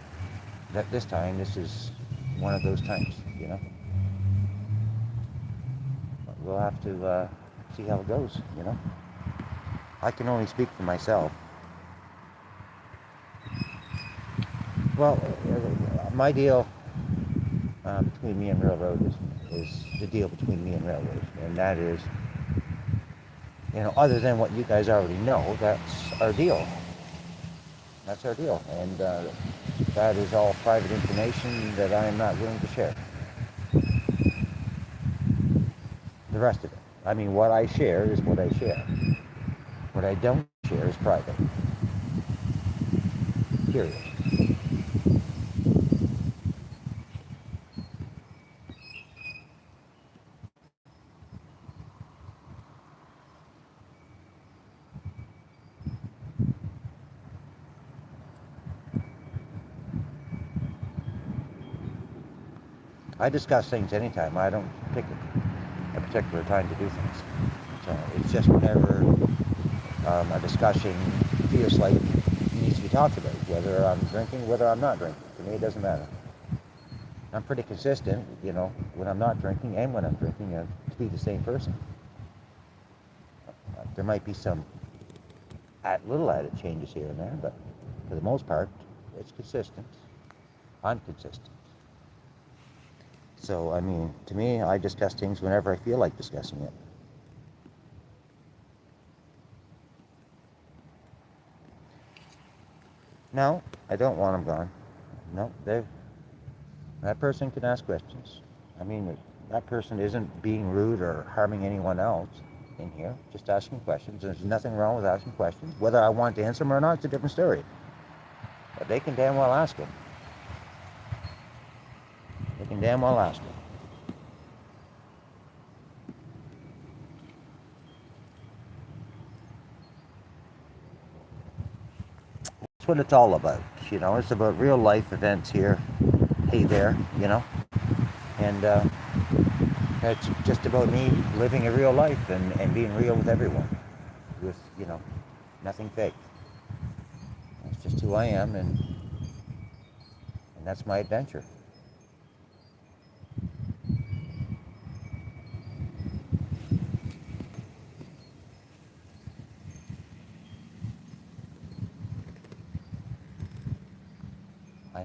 that this is one of those times. But we'll have to see how it goes. I can only speak for myself. Well, my deal between me and Railroad is the deal between me and Railroad, and that is, other than what you guys already know, that's our deal. That's our deal, and that is all private information that I am not willing to share. The rest of it, I mean, what I share is what I share. What I don't share is private. Period. I discuss things anytime. I don't pick a particular time to do things. So it's just whenever a discussion feels like it needs to be talked about, whether I'm drinking, whether I'm not drinking. To me, it doesn't matter. I'm pretty consistent, when I'm not drinking and when I'm drinking, to be the same person. There might be some little added changes here and there, but for the most part, it's consistent. I'm consistent. So, I mean, to me, I discuss things whenever I feel like discussing it. No, I don't want them gone. No, that person can ask questions. I mean, that person isn't being rude or harming anyone else in here, just asking questions. There's nothing wrong with asking questions. Whether I want to answer them or not, it's a different story. But they can damn well ask them. They can damn well ask them. That's what it's all about. It's about real life events here. Hey there. And it's just about me living a real life and being real with everyone. With, nothing fake. It's just who I am, and that's my adventure.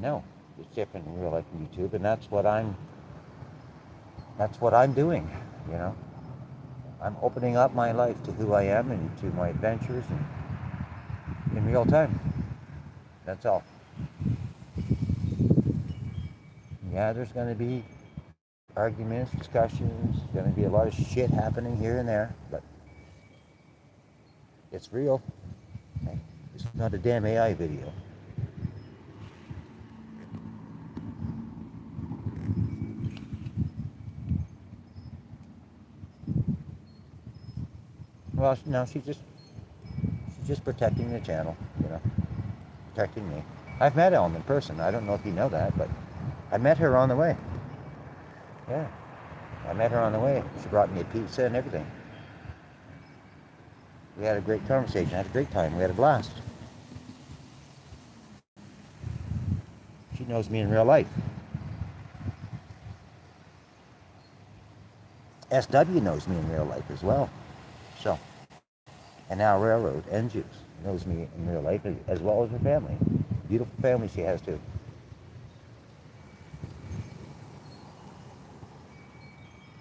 know it's different in real life and YouTube, and that's what I'm doing. You know, I'm opening up my life to who I am and to my adventures and in real time. That's all. Yeah, there's going to be arguments, discussions. There's going to be a lot of shit happening here and there, but it's real. It's not a damn AI video. Well, no, she's just protecting the channel, you know, protecting me. I've met Ellen in person. I don't know if you know that, but I met her on the way. Yeah, I met her on the way. She brought me a pizza and everything. We had a great conversation. Had a great time. We had a blast. She knows me in real life. SW knows me in real life as well. So, and now Railroad and Juice knows me in real life as well as her family. Beautiful family she has too.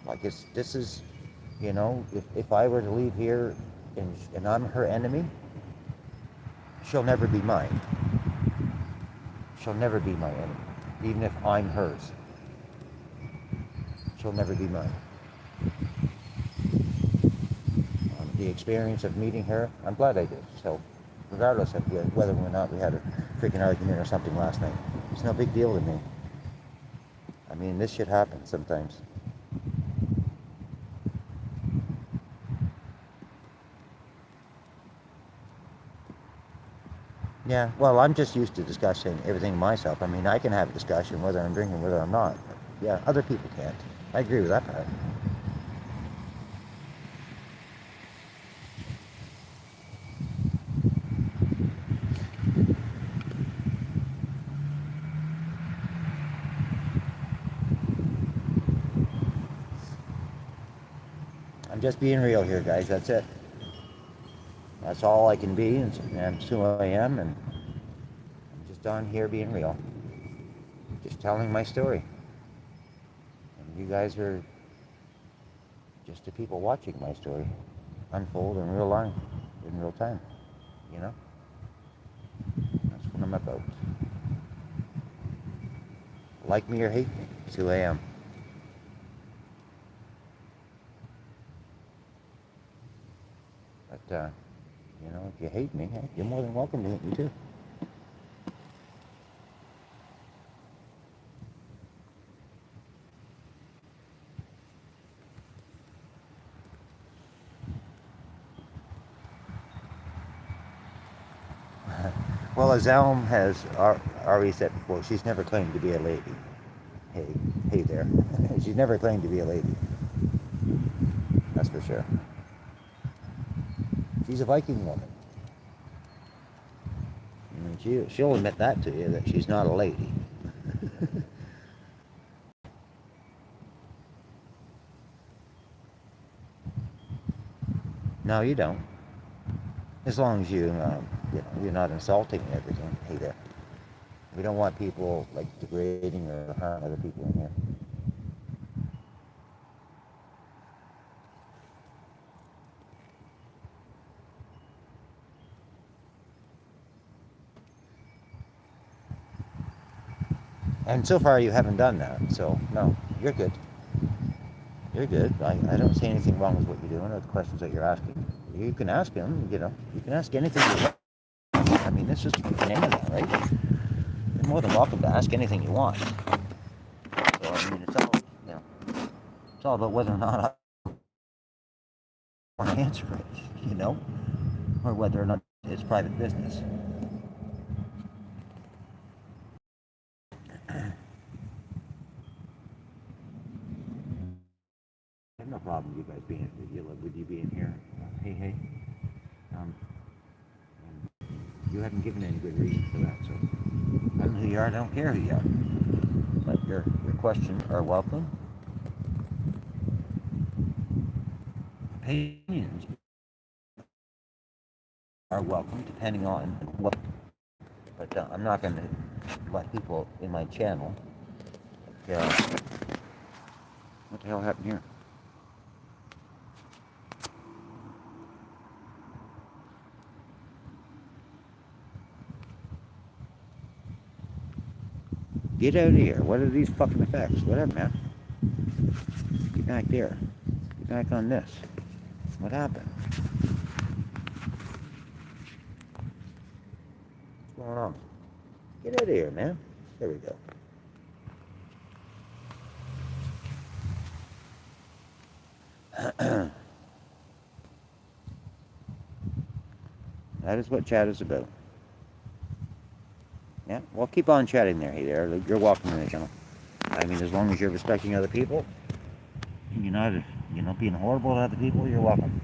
Like this is, you know, if I were to leave here and I'm her enemy, she'll never be mine. She'll never be my enemy. Even if I'm hers, she'll never be mine. The experience of meeting her, I'm glad I did. So, regardless of whether or not we had a freaking argument or something last night, it's no big deal to me. I mean, this shit happens sometimes. Yeah, well, I'm just used to discussing everything myself. I mean, I can have a discussion whether I'm drinking, whether I'm not. But yeah, other people can't. I agree with that part. I'm just being real here, guys. That's it. That's all I can be, and it's who I am, and I'm just on here being real. Just telling my story. And you guys are just the people watching my story unfold in real life, in real time. You know? That's what I'm about. Like me or hate me, it's who I am. But, you know, if you hate me, hey, you're more than welcome to hate me too. Well, as Elm has already said before, she's never claimed to be a lady. Hey, hey there. She's never claimed to be a lady. That's for sure. She's a Viking woman. I mean, she'll admit that to you, that she's not a lady. No, you don't. As long as you're not insulting and everything. Hey there. We don't want people like degrading or harming other people in here. And so far you haven't done that, so no, you're good. You're good. I don't see anything wrong with what you're doing or the questions that you're asking. You can ask him, you know, you can ask anything you want. I mean, this is the internet, right? You're more than welcome to ask anything you want. So, I mean, it's all about whether or not I want to answer it, you know, or whether or not it's private business. I have no problem with you guys with you being here. Hey, hey. Um, you haven't given any good reason for that, so I don't know who you are. I don't care who you are. But your questions are welcome. Opinions are welcome, depending on what. But I'm not going to by people in my channel. What the hell happened here? Get out of here. What are these fucking effects? Whatever, man. Get back there. Get back on this. What happened? What's going on? Get out of here, man. There we go. That is what chat is about. Yeah, well, keep on chatting there. Hey there, you're welcome to the channel. I mean, as long as you're respecting other people, and you're not, being horrible to other people, you're welcome.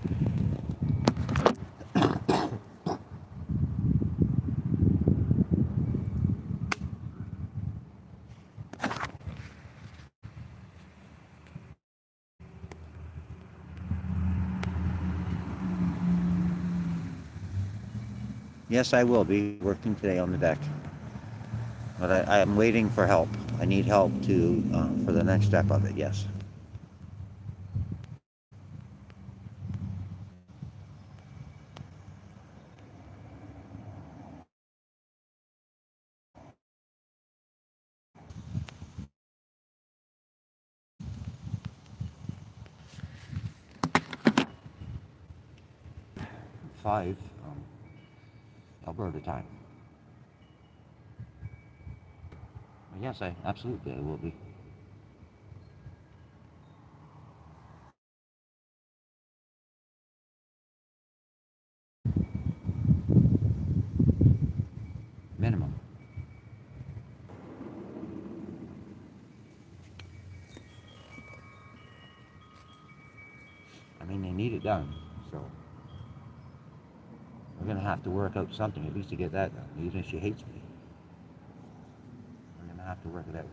Yes, I will be working today on the deck, but I am waiting for help. I need help for the next step of it. Yes. Five, Alberta time. Yes, I absolutely I will be. Minimum. I mean, they need it done, so we're gonna have to work out something at least to get that done. Even if she hates me, we're gonna have to work it out.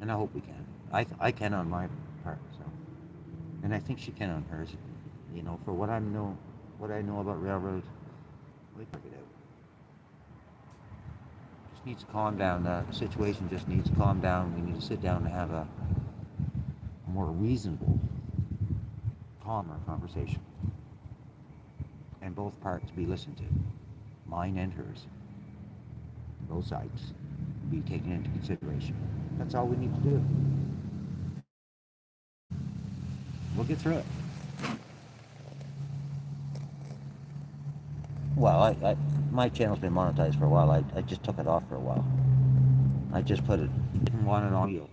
And I hope we can. I can on my part, so, and I think she can on hers. For what I know about railroads, we can work it out. Just needs to calm down. The situation just needs to calm down. We need to sit down and have a more reasonable, calmer conversation, and both parts be listened to, mine and hers. Both sides be taken into consideration. That's all we need to do. We'll get through it. Well, my channel's been monetized for a while. I just took it off for a while. I just put it on an audio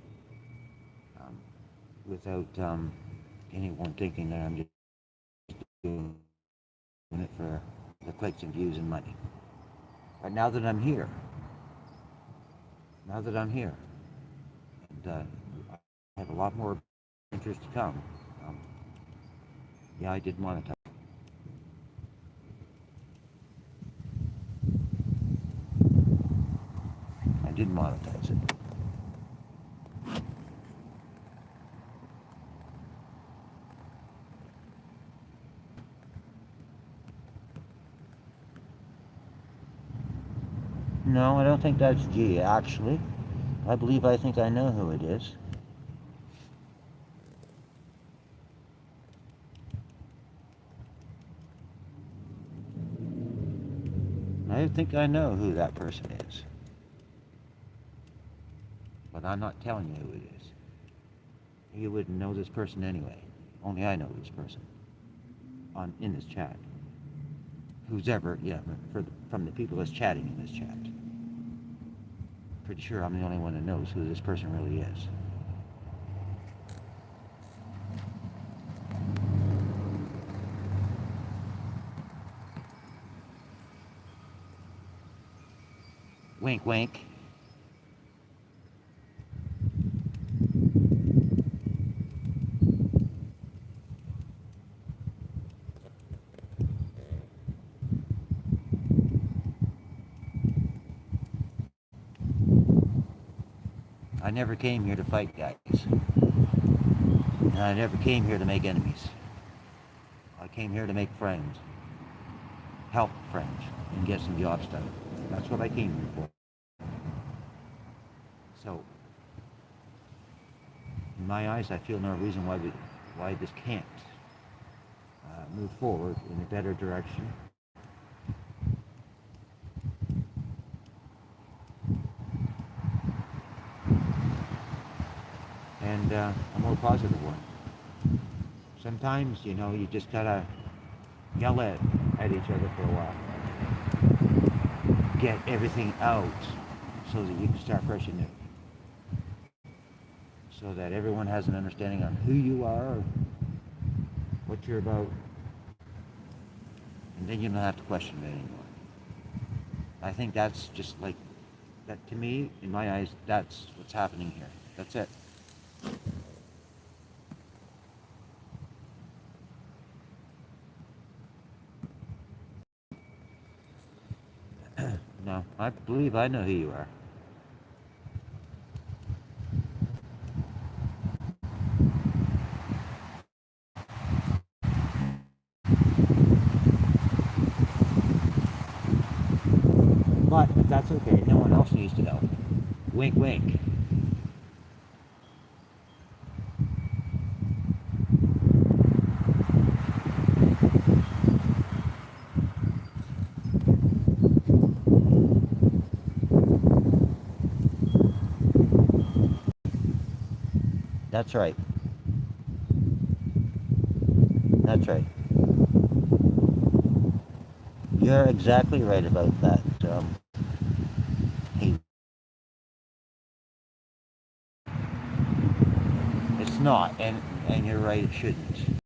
without anyone thinking that I'm just doing it for the clicks and views and money. But now that I'm here, and I have a lot more interest to come, yeah, I did monetize. I did monetize it. No, I don't think that's G, actually. I think I know who it is. I think I know who that person is. But I'm not telling you who it is. You wouldn't know this person anyway. Only I know this person in this chat. Who's ever, from the people that's chatting in this chat. Pretty sure I'm the only one that knows who this person really is. Wink, wink. I never came here to fight guys. And I never came here to make enemies. I came here to make friends, help friends, and get some jobs done. That's what I came here for. So, in my eyes, I feel no reason why this can't move forward in a better direction. And a more positive one. Sometimes, you just gotta yell at each other for a while. Get everything out so that you can start fresh and new. So that everyone has an understanding on who you are, what you're about, and then you don't have to question it anymore. I think that's just like, that to me, in my eyes, that's what's happening here. That's it. No, I believe I know who you are. But that's okay. No one else needs to know. Wink, wink. That's right. That's right. You're exactly right about that. Hey, it's not, and you're right. It shouldn't.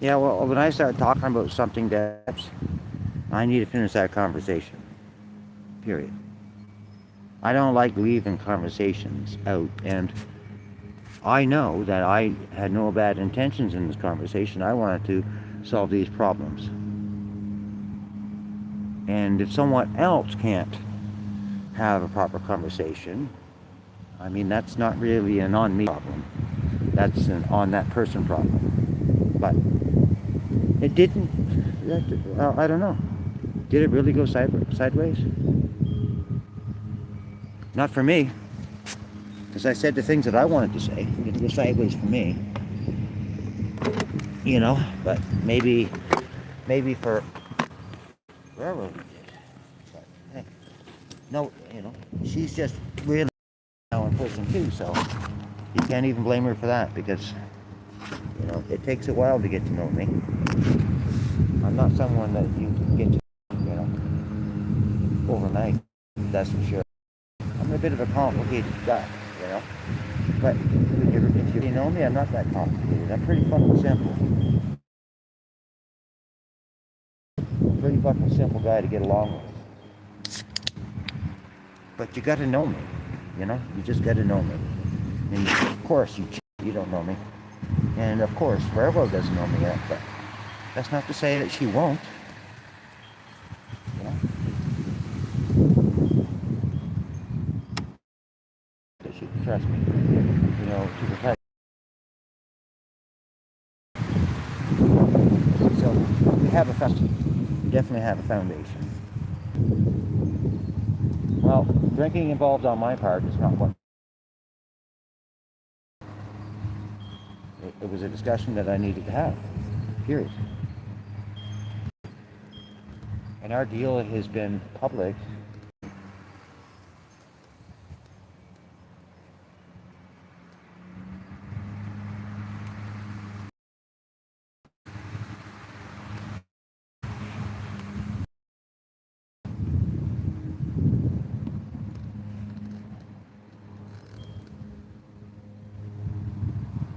Yeah, well, when I start talking about something, Debs, I need to finish that conversation. Period. I don't like leaving conversations out, and I know that I had no bad intentions in this conversation. I wanted to solve these problems. And if someone else can't have a proper conversation, I mean, that's not really an on me problem. That's an on that person problem. But it didn't, I don't know. Did it really go sideways? Not for me. Because I said the things that I wanted to say. It didn't go sideways for me. But maybe for railroad did. But hey, no, she's just really now in prison too, so you can't even blame her for that because, it takes a while to get to know me. I'm not someone that you can get to, overnight, that's for sure. I'm a bit of a complicated guy, but if you know me, I'm not that complicated. I'm pretty fucking simple. Pretty fucking simple guy to get along with. But you gotta know me, you just gotta know me. And of course, you You don't know me. And of course, Railroad doesn't know me yet, but that's not to say that she won't. You know, that she can trust me. You know, to protect. So we have a foundation. We definitely have a foundation. Well, drinking involved on my part is not what. It was a discussion that I needed to have. Period. And our deal has been public.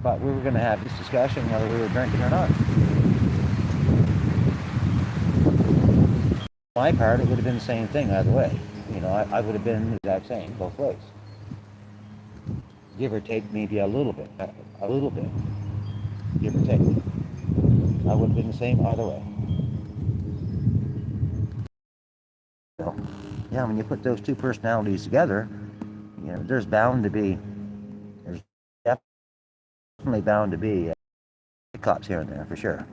But we were going to have this discussion whether we were drinking or not. On my part, it would have been the same thing either way. You know, I would have been the exact same both ways. Give or take maybe a little bit, give or take. I would have been the same either way. So, yeah, when you put those two personalities together, you know, there's definitely bound to be hiccups here and there for sure.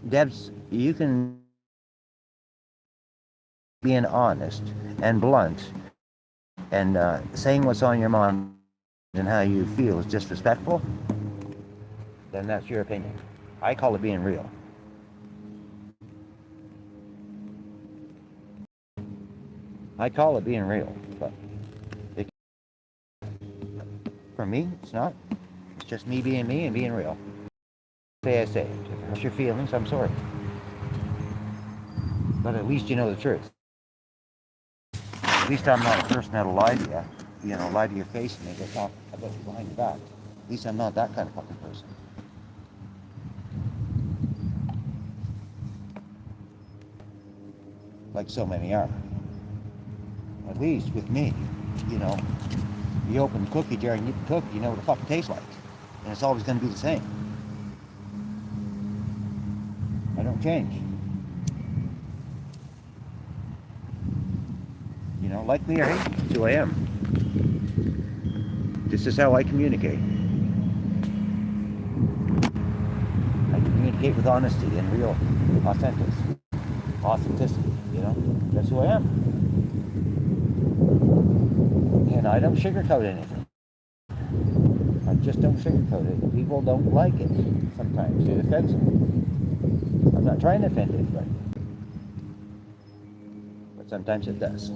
Debs, you can being honest and blunt and saying what's on your mind and how you feel is disrespectful, then that's your opinion. I call it being real. I call it being real, but it, for me, it's not. It's just me and being real. Say I say it. If it hurts your feelings, I'm sorry. But at least you know the truth. At least I'm not a person that'll lie to you. You know, lie to your face and they go talk about you behind your back. At least I'm not that kind of fucking person. Like so many are. At least with me, you know, you open the cookie jar and you cook, you know what it fucking tastes like. And it's always going to be the same. I don't change. You know, like me or hate me, it's who I am. This is how I communicate. I communicate with honesty and real authenticity, you know? That's who I am. And I don't sugarcoat anything. I just don't sugarcoat it. People don't like it sometimes. It offends them. I'm not trying to offend anybody. But sometimes it does.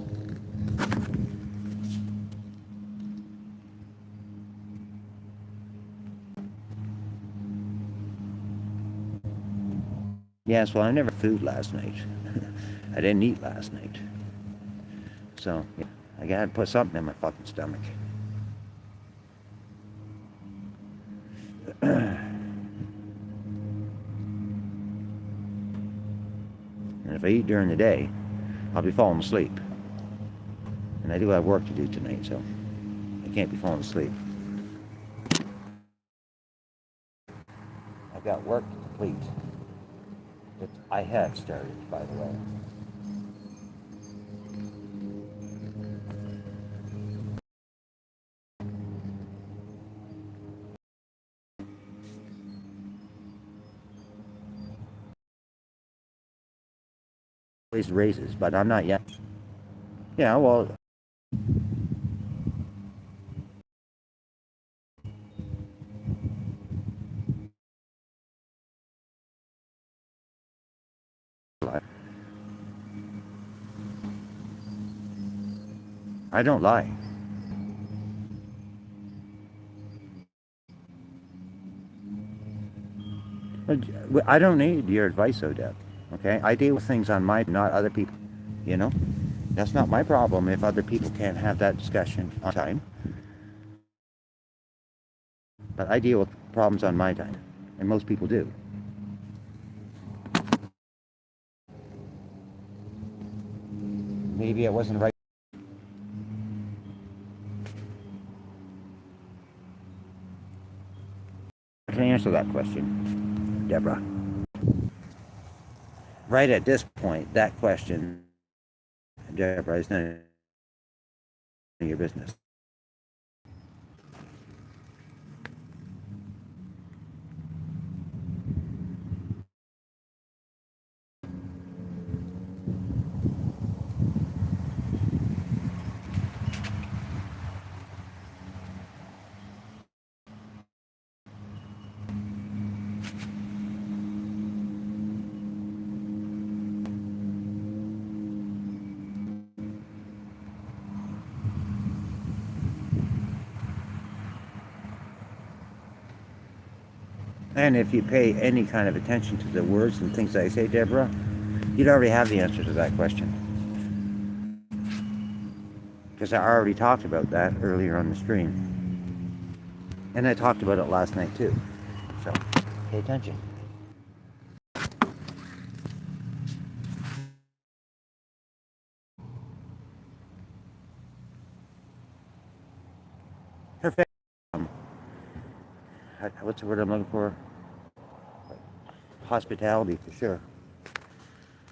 Yes, well, I never had food last night. I didn't eat last night. So, yeah, I gotta put something in my fucking stomach. And if I eat during the day, I'll be falling asleep. And I do have work to do tonight, so I can't be falling asleep. I've got work to complete that I have started, by the way. Raises, but I'm not yet. Yeah, well, I don't lie. I don't need your advice, Odette. Okay, I deal with things on my, not other people. You know, that's not my problem if other people can't have that discussion on time. But I deal with problems on my time, and most people do. maybe it wasn't right to answer that question, Deborah. Right at this point, that question, Deborah, is none of your business. And if you pay any kind of attention to the words and things I say, Deborah, you'd already have the answer to that question. Because I already talked about that earlier on the stream. And I talked about it last night too. So, pay attention. Her family, what's the word I'm looking for? Hospitality, for sure.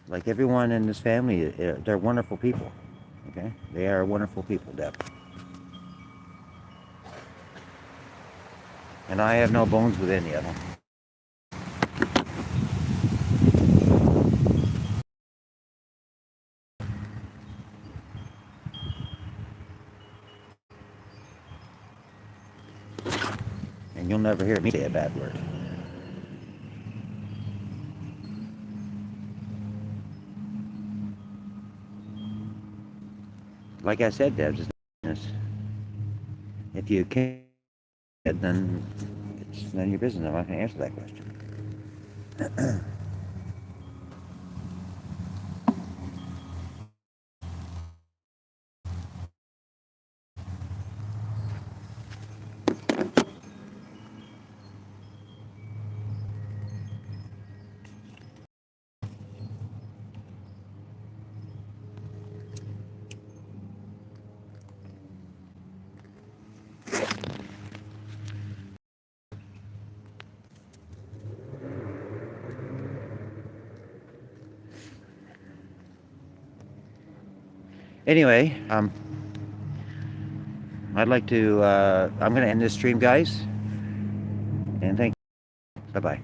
Like everyone in this family, they're wonderful people. Okay? They are wonderful people, Deb. And I have no bones with any of them. And you'll never hear me say a bad word. Like I said, Deb, it's business. If you can't, then it's none of your business. I'm not going to answer that question. Anyway, I'd like to, I'm going to end this stream, guys. And thank you. Bye-bye.